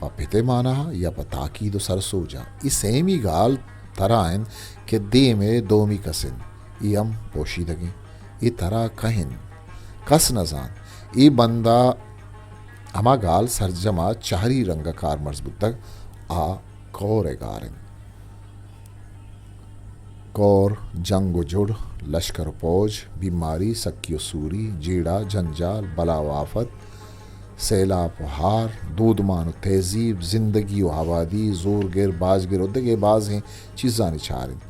पा पिते माना या पा ताकीदो सरसोजा ई सेमी गाल तराइन के दे में दोमी कसिन ई हम पोशीदगी ई तरा कहिन कस नजान ई बंदा अमा गाल सरजमा चाहरी रंग कार मजबूत तक आ कौर गारिन कौर जंग जुड़ लश्कर फौज बीमारी सक्यो सूरी जीड़ा जंजाल बलावाफत सैलाब हार दूध मानो तहजीब जिंदगी व आबादी जोर गिर बाज गिर उदगे बाज हैं चीज़ा निछारिन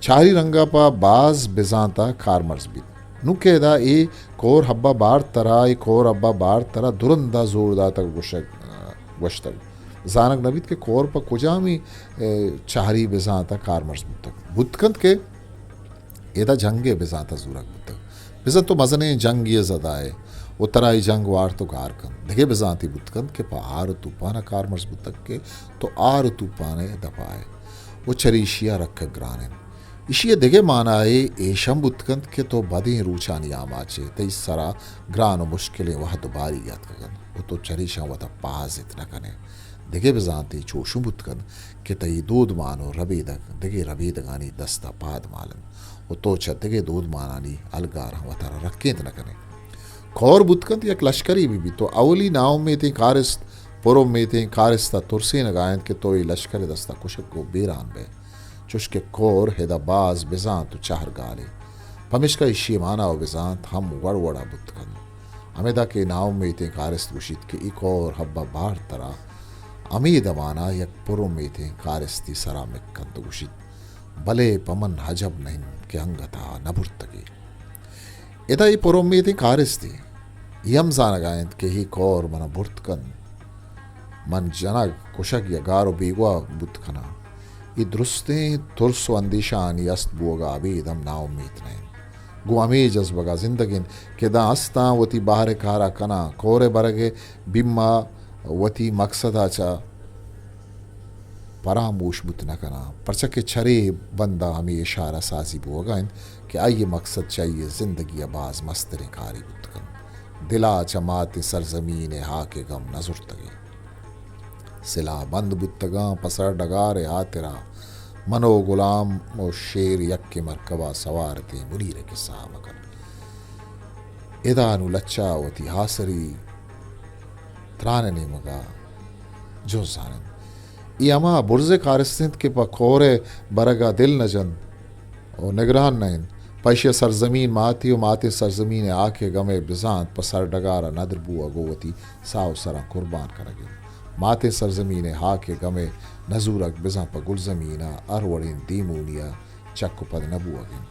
चारी रंगा पा बाज बिजाता कार मजबूत नुकेदा ए कोर हब्बा बार तरा ए कोर हब्बा बार तरा दुरंदा जोरदा तक वशतक जानक नबीद के कोर पर कुजामी चाहरी बिजाता कार मजबूत तक बुतकंत के एदा जंगे बिजाता जूरक बुतक बिजन तो मजने जंग ये ज़दाए उतराई जंग वार तो गार कन दिगे बेजांती बुतकन के पा आर तूफान कार मर्ज बुतक के तो आर तूफाने दपाए वो चरीशिया रख ग्राने इशिये दिगे मानाए एशम बुतकन के तो बदी रूचानी आमाचे ते इस सरा ग्रान मुश्किलें वह दोबारी याद कगन वो तो चरीशा वह पाज इतना कने दिगे बेजांती चोशु बुतकन के तई दूध मानो रबीदक दिगे रबीदगानी दस्ता पाद मालन वो तो दिगे दूध मानानी अलगार वतर रखें न कने खौर बुतकंत एक लश्करी भी तो अवली नाव में थे कारिस्त पुरो में थे कारिस्ता तुरसी नगायन के तो लश्कर दस्ता कुशक को बेरान बे चुशके कोर हेदाबाज बेजांत तो चाहर गाले पमिश्का इशी माना और बेजांत हम वड़वड़ा बुतकन अमेदा के नाव में थे कारिस्त गुशित के एक और हब्बा बार तरा अमीद माना एक पुरो में थे कारिस्ती सरा में कंत गुशित भले पमन हजब नहीं के अंगता नभुर्तगी इदा ई पुरो में थे कारिस्ती यम जानगायंत के ही कौर मन बुर्तकन मन जनग कुशक या गारो बीगवा बुतकना ये दुरुस्ते तुरसो अंदिशान यस्त बुगा अबीदम ना उम्मीद नहीं गु अमी जज्बगा जिंदगिन के दा अस्ता वती बाहर कारा कना कोरे बरगे बिम्मा वती मकसदा चा परामूश बुतना कना परचके छरे बंदा हमें इशारा साजी बुगा कि आइए मकसद चाहिए जिंदगी आबाज मस्तरे कारी बुतकन दिला चमाते सरजमीन हा के गम नजुर तगे सिला बंद बुतगा पसर डगारे आ तेरा मनो गुलाम ओ शेर यक के मरकबा सवार थे मुनीर के सामकन इदानु लच्चा वती हासरी त्रानने मगा जो जानन यमा बुर्जे कारस्तिंत के पकोरे बरगा दिल नजन और निगरान नैन पैशे सरजमीन माती और माते सरजमीन आके गमे बिजांत पसर डगारा नदरबू अगोवती साव सरा कुर्बान करगे माते सरजमीन हाके गमे नजूरक बिजा पर गुलजमीना अरवड़िन दीमूनिया चक्कु पद नबू अगिन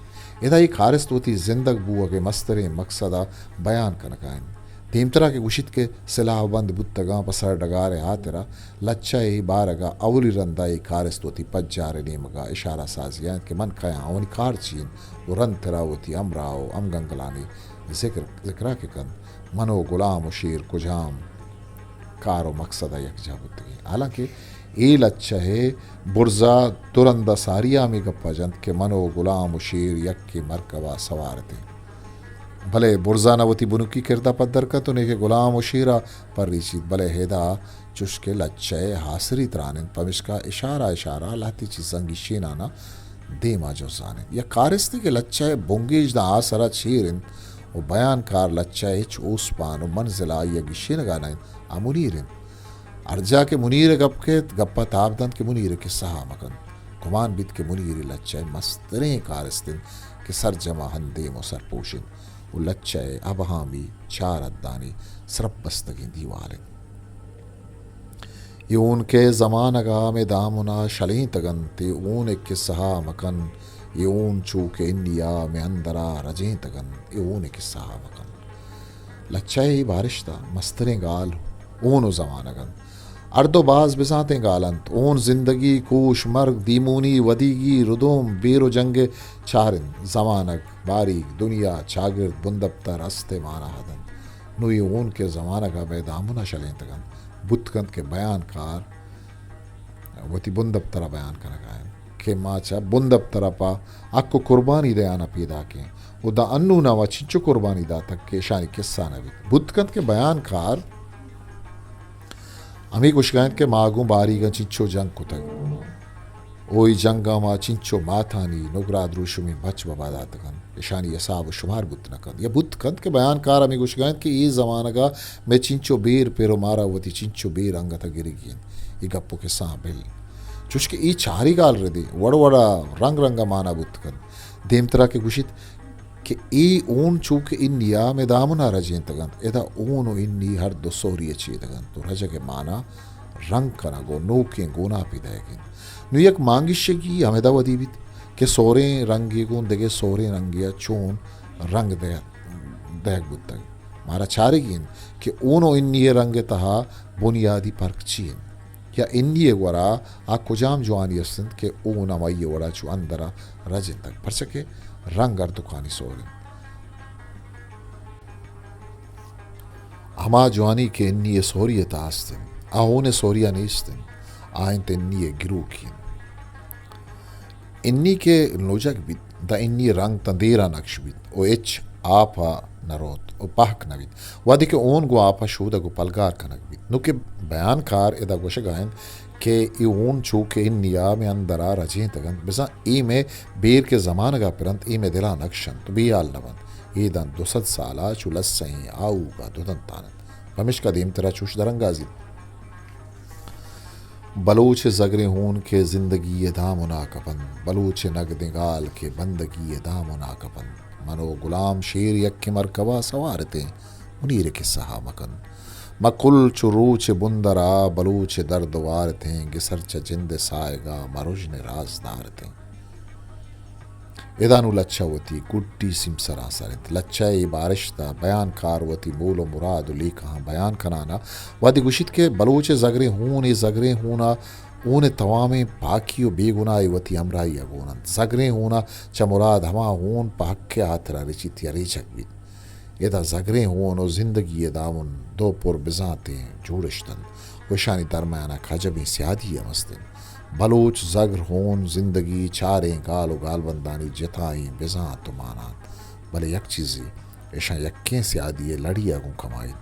इदा ये खारिस्त होती जिंदग बू अगे मस्तरे मकसदा बयान कनकाइन तीमतरा के गुशित के सिलाहबंद बुत्तगा पसर डगारे आतरा लच्चा ही बारगा अवली रंदा ये खारिस्त होती पज्जारे नेमगा इशारा साजियां के मन कया अवनी कार चीन वो रंग तेरा होती अमराओ अमगंगलानी जिक्रा के कन मनो गुलाम शीर कुजाम कारो मकसदा यकजा बुत्तगी हालांकि ए लच्चा है बुर्जा तुरंदा सारिया में गप्पा जंत के मनो गुलाम शीर यक की मरकबा सवार थे भले बुर्जा नवती बुनुकी किरदा पद्दर का तो नेके गुलाम शीरा पर रिशीद भले हेदा चुशके लच्चे हासरी त्रानिन पमिश्का इशारा इशारा लाती चीजंगी शीनाना देमा जो जाने या कारिस्ती के लच्चे बुंगीज दा आसरा चीरिन वो बयानकार लच्चे चूस पान मंजिला या गिशीन गाना अमुनीरिन अर्जा के मुनीर गपके गप्पा ताबदंत के मुनीर के सहा मकन कुमान बित के मुनीर लच्चे मस्तरे कारस्तिन के सर जमा हंदे मो सर पोशिन वो लच्चे अबहामी चार अद्दानी सरप बस्तगी दीवारें ये उनके ज़मानगा में दामुना शली तगन ते ऊन एक सहा मकन ये ऊन चूके इंडिया में अंदरा रजें तगन ये ऊन एक सहा मकन लच्चे ही बारिश था मस्तरे गाल ऊन ज़मानगन अर्दोबाज बिसाते गालंत ऊन जिंदगी कूश मर्ग दीमूनी वदीगी रुदोम बेरो जंगे चारिन जमानक बारीक दुनिया चागिर बुंदब्तर अस्ते माना हदन नुई ऊन के ज़माना का बेदामुना शलें तगन बुतकंत के बयानकार वती बुंदब्तरा बयान कर गायन के माचा बुंदब्तरा पा आपको कुर्बानी दयाना पैदा के उदा अन्नू ना व चिंचो कुर्बानी दा तक के शानी किस्सा नबी बुतकंत के बयानकार अमी कुशगायन के मागू बारी गा चिंचो जंग कुतग ओई जंगा मा चिंचो माथानी नुगरा द्रुशुमी बच बबादा तकन ईशानी यसाब शुमार बुतनकन या बुतकंत के बयानकार अमी कुशगायन के ये जमाना का मैं चिंचो बेर पेरो मारा वती चिंचो बेर अंगता गिरिगियन ये गप्पो के सा बिल चुशके ई चारी गाल रदे वड़वड़ा रंग रंगा माना बुतकन देमतरा के गुशित कि ई ऊन चूक इंडिया में दामना रजें तगन एदा ऊन इन्नी हर दो सोरी अच्छी तगन तो रज के माना रंग कना गो नोके गोना पिदायगिन नु एक मांगिश की हमेदा वदीबित के सोरे रंगी गुन देगे सोरे रंगिया चोन रंग दे देग बुतग मारा चारेगिन कि ऊनो इन्नी रंग तहा बुनियादी पर्क चीन या इन्नी वरा आ कुजाम जवानी असंत के ऊना मई वड़ा चु अंदरा रजें तक पर सके रंग अर्दुकानी सोरे hama jwani ke inni sohoriye taastin ahone sohriya neistin ainte inni girukin inni ke lojak bit da inni rang tandera naksh bit o ech apa narot o pahk navit wadi ke on go apa shuda go palgar kanak bit nu ke bayan kar eda goshagain ke i on chu ke inniya me andara rajin tagan besa i me beer ke zamana ga pirant i me dela nakshan to bi al navan idan 200 sala chulas sahi au ga dodan tanan pamish kadim tera chush darangazi Baloch ज़गरे हून के ज़िंदगी ये दामुना कपन बलूच नग दिगाल के बंदगी ये दामुना कपन मनो गुलाम शेर यक्के मरकबा सवारते मुनीर के सहा मकन मकुल चुरूच बुंदरा बलूच दर्द वारते गिसरच जिंद साएगा मरुज ने राजदार थे इदानु लच्छावती गुड्डी सिमसरा सरत लच्छाई बारिशता बयान कारवती मूलो मुराद ली कहाँ बयान कनाना वादी गुशित के बलूचे ज़गरे हूना ऊने तवामे पाकियो बेगुनाई वती अमराई अगोनन ज़गरे हूना च मुराद हमा हून पाक्के आतरा रिचित यरीचक भी इदा ज़गरे हून जिंदगी दामुन दो पुर बिजाते जूड़शतन वशानी दरमाना खजबी सियादी मस्तिन बलूच ज़ग्र होन जिंदगी चारें गाल गाल बंदानी जताई बेजा तो मानात भले यक चीज़ी ऐशा यक्कें से आदि लड़ी अगू कमाई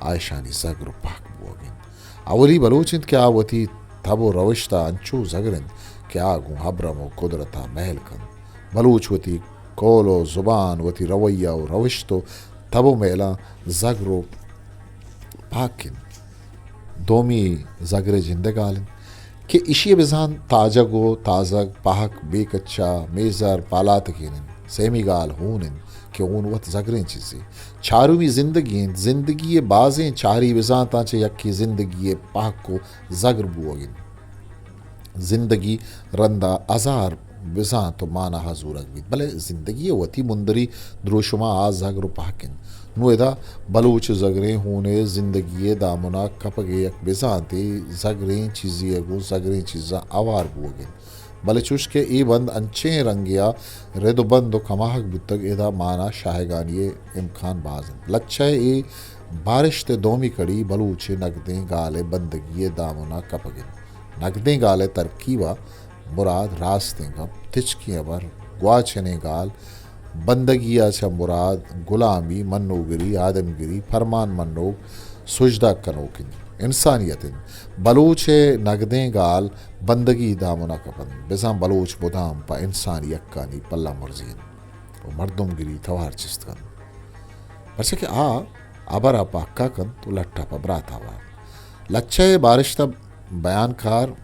आयशानी ज़ग्र पाक बोगिन अवली बलूचिंत क्या वती तबो रविश्ता अंचू ज़गरिन क्या आगू हब्रमो कुदरता महल कन बलूच वती कोलो ज़ुबान वती रवैया और रविश्तो तबो मेला ज़ग्रो पाकिन दोमी ज़ग्रे जिंदगालिन कि इशी बिजान ताजगो ताजग पाहक बेकच्चा मेज़र पालात कीनिन सेमी गाल हूनिन कि ऊन वत ज़गरें चीज़ी चारूमी जिंदगी बाजें चारी बिजान तांचे यक्की जिंदगी पाहक को ज़ग्र बुओगिन जिंदगी रंदा अजार बिजान तो माना हजूरक भी भले जिंदगी वती मुंदरी द्रोशुमा आ ज़ग्र पाहकिन नुएदा बलूच ज़गरे होने ज़िंदगी दामुना कपगे यक बिजाते ज़गरें चीज़ी अगू ज़गरें चीज़ा आवार बुओगिन भले चुश के ई बंद अंचे रंगिया रेदो बंदो कमाहक बुतक एदा माना शाहगानिये इमखान बाजन लच्छे ए बारिश ते दोमी कड़ी बलूचे नगदें गाले बंदगी दामुना कपगिन नगदें गाले तरकीबा मुराद रास्तें का तिचकी अबर ग्वाचने गाल बंदगिया छ मुराद गुलामी मन्नोगिरी आदमगिरी फरमान मन्नोग सुजदा कनोकिन इंसानियतिन बलूचे नगदें गाल बंदगी दामुना कपन बेसाम बलूच बुदाम पा इंसानी यक्कानी पल्ला मर्जीन वो मर्दुमगिरी थवार चिस्तकन बरसे कि आबर आपा अक्का कन तो लट्टा पा ब्राता वा लच्छे बारिश तब बयानकार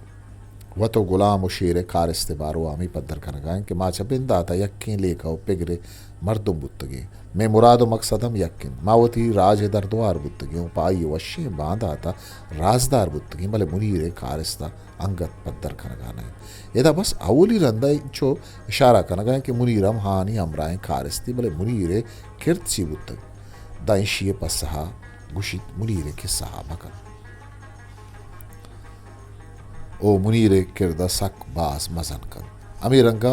व तो गुलाम शेर कार इस्तेबारो आमी पद्दर कनगाएं कि माचा बिंदा आता यक्किन लेका पिगरे मर्दुम बुत्तगे मैं मुराद मकसदम यक्किन मावती राज दरद्वार बुत्तगे पाई वशे बांधा आता राजदार बुत्तगे भले मुनीरे कारिस्ता अंगत पद्दर कनगाना यदा बस अवली रंदा इंचो इशारा कनगाएं कि मुनीरम हानी अमराएं कारिस्ती भले मुनीरे किर्तसी बुत्तग दाइशिये पसहा गुशित मुनीरे के सहाबा का ओ मुनीरे किरदा सक बास मजन कन अमीरंगा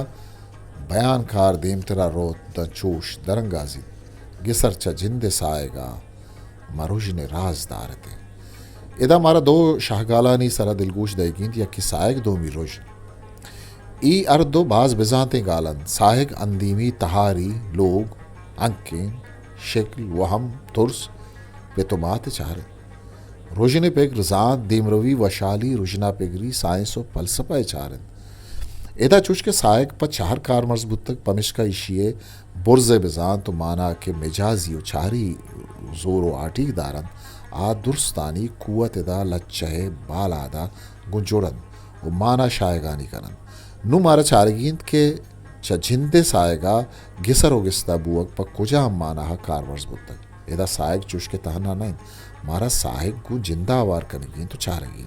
बयानकार देम तेरा रोत द चोश दरंगाजी गिसरचा जिंदे साएगा मरुज ने राजदार थे इदा मारा दो शाहगालानी सरा दिलगोश दैगिंद या कि साएग दो मिरोज ई अर्दो बाज बिजाते गालन साहेग अंदीमी तहारी लोग अंकेन शक्ल वहम तुर्स बेतुमात चारे रोजने पेग रजात देमरवी वशाली रुजना पेगरी साइंस और फलसफा चारन एदा चुश के सायक पर चार कार मजबूत तक पमिश का इशिये बुर्ज़ बिजान तो माना के मिजाजी उचारी जोरो आटी दारन आ दुर्स्तानी कुवत एदा लच्चे बाल आदा गुंजोड़न वो माना शायगानी करन नु मारा चारगिंद के जिंदे सायगा गिसर हो गिस्ता बुअक पर कुजा माना कार मजबूत तक एदा सायक चुश के तहना नहीं मारा साहिक को जिंदा आवार करेगी तो चारेगी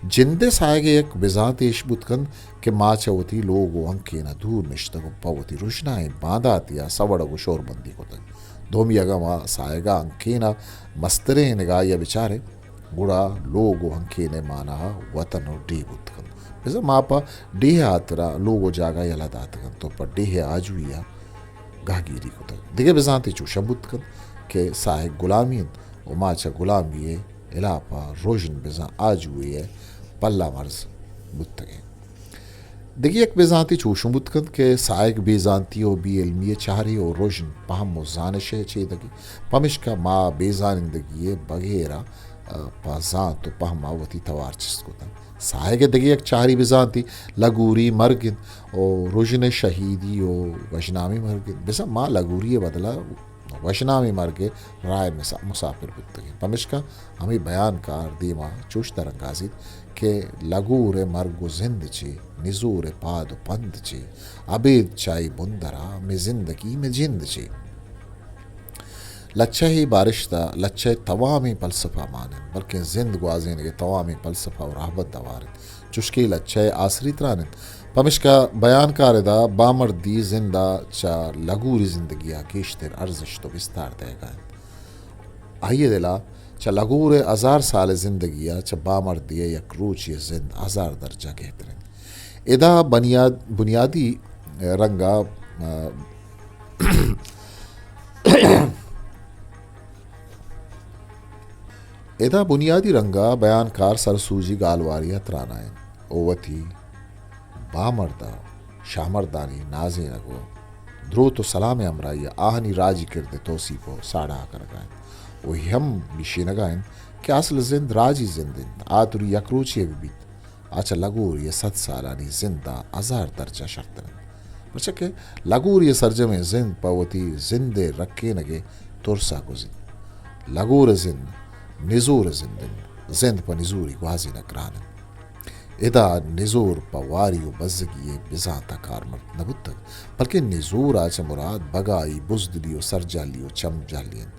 जिंदे सायगे एक बिजात इशबुतकन के माँ चवती लोगो अंके न दूर निश्तगो पवती रुशनाएं बांधातिया सवड़गो शोरबंदी को तक दोमी अगा माँ सायगा अंके न मस्तरे निगाया बिचारे गुड़ा लोगो अंके ने माना वतन और डी बुतकन बिजा माँ पा डीहे आतरा लोगो जागा यला दातकन तो पर डीहे आजुया गागिरी को तक दिगे बिजाते चूशा बुतकन के साहिक गुलामीन उमाचा गुलामिये इलापा रोशन बिजा आजुए पल्ला मर्ज बुत्तगे देखिए एक बेजांती चूशुं बुतकंद के साइक बेजांती ओ बी इल्मिये चाहरी और रोशन पहम जानशे चेदगी पमिश्का मा बेजानिंदगी बगेरा पाजां तो पहमा वती तवार चिस्कुतन साइके देखिए एक चाहरी बेजांती लगूरी मरगिन और रोशन शहीदी ओ वशनामी मरगिन बेसा मा लगूरी बदला वशनामी मर के राय मुसाफिर बुतगी पमिश्का हमें बयान कार दीमा चुश तरंगाजिद के लगूर मरगु जिंद ची निजूर पाद पंद ची अबीद चाई बुंदरा में जिंदगी में जिंद ची लच्छा ही बारिशता लच्छा तवामी फलसफा माने बल्कि जिंद ग्वाजीन के तवामी फलसफा और रहबत दवारिन चुश्की लच्छा आसरी त्रानिन पमिश्का बयान कारदा बामर दी जिंदा चा लगूरी जिंदगिया केशतर अर्जिश तो विस्तार देगा आइए दिला चा लगूर हजार साल जिंदगिया चा बामर दिए या क्रूच ये जिंद हजार दर्जा कहते इदा बुनियादी रंगा इदा बुनियादी रंगा बयानकार सरसूजी गालवारिया त्रानायन ओवती बामर्दा शामर्दानी नाजे नगो ध्रो तो सलाम अमराइया आहनी राजी किरदे तोसीपो साड़ा कर गायन ओ हम निशीनगायन कि असल जिंद राजी जिंदिन आतुरी यक्रूची बीत आचा लगूर ये 7 सालानी जिंदा हजार दर्जा शर्तन बच्चा के लगूर ये सरजमे जिंद पवती जिंदे रखे नगे तुरसा को जिंद लगूर जिंद निजूर जिंदिन जिंद पर निजूरी ग्वाजी नकरान इदा निजूर पवारी बजगी बिजाता कारमर नबुत बल्कि निजूर आच मुराद बगाई बुजदलियो सरजालियो चम जालियन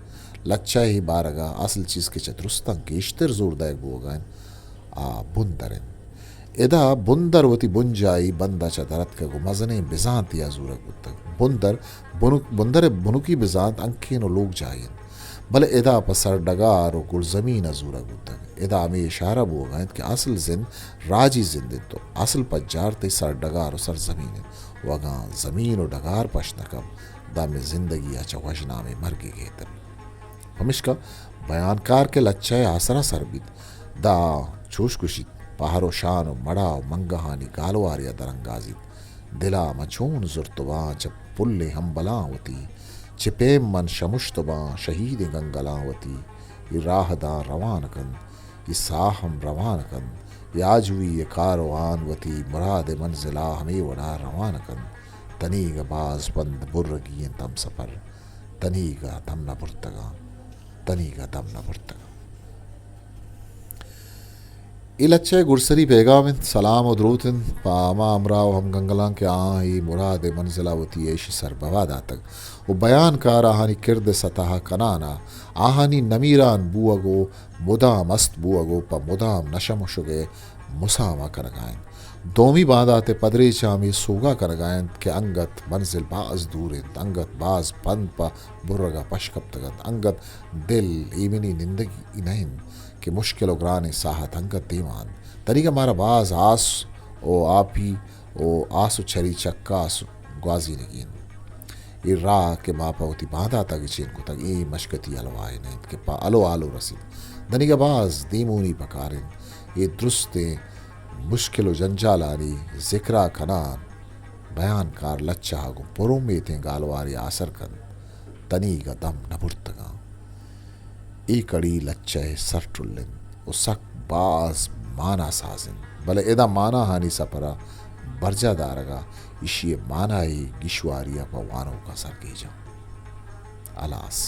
लच्चा ही बारगा असल चीज के चतुरुस्तंग के इश्तर जोरदायक बोगान आ बुंदरन इदा बुंदर वती बुंजाई बंदा चदरत का गो मजने बिजात या जूरक बुत्तक बुंदर बुनुकी बिजात अंकेन लोग जायन भले इदा पसर डगार और गुल जमीन अजूरा गुतक इदा में इशारा बोगा कि असल जिन राजी जिंदे तो असल पज्जार ते सर डगार और सर जमीन वगा जमीन और डगार पशनकम दा में जिंदगी अच्छा वशना में मर गए तब हमिश्का बयानकार के लच्चा आसरा सरबित दा चोशकुशी पहाड़ो शान मड़ा मंगहानी गालवारिया दरंगाजी दिला मचून जुर्तवा जब पुल्ले हम बलावती चिपेम मन शमुश्तबा शहीद गंगलावती ये राहदा रवान कन ये साहम रवान कन याजुई ये कारवानवती मुराद मंजिला हमें वड़ा रवान कन तनीग बाज बंद बुर्रगी तम सफर तनीगा तम न बुर्तगा तनीगा तम न बुर्तगा इलच्चे गुरसरी बेगामिन सलाम और द्रूतिन पामा अमराव हम गंगलां के आई मुराद मंजिलावती ऐशी सर बवादा तक वो बयानकार आहानी किरद सतह कनाना आहानी नमीरान बुअगो मुदाम अस्त बुअगो प मुदाम नशम शुगे मुसामा करगायन दोमी बादाते पदरे चामी सोगा करगायन के अंगत मंजिल बाज दूरिन अंगत बाज बंद प बुर्रगा पशकब तगत अंगत दिल ईमिनी निंदगी नहीं कि मुश्किल ग्राने साहत अंगत दीवान तरीका मारा बाज आस ओ आपी ओ आसु छरी चक्का आसु ग्वाजी नगीन ये राह के मापा होती बाधा तक चीन को तक ये मशकती अलवाए नहीं के पा अलो आलो रसीद दनिका बाज दीमूनी पकारिन ये दुरुस्ते मुश्किल जंजालानी जिक्रा खनान बयानकार लच्चा गो पुरुम में थे गालवारी आसर कन तनी का दम नबुर्तगा ई कड़ी लच्चे सरटुल्लिन ओ सक बाज माना साजिन भले एदा माना हानी सपरा बर्जा दारगा इशिए माना ही गिशवारिया पवानों का सर कीजा अलास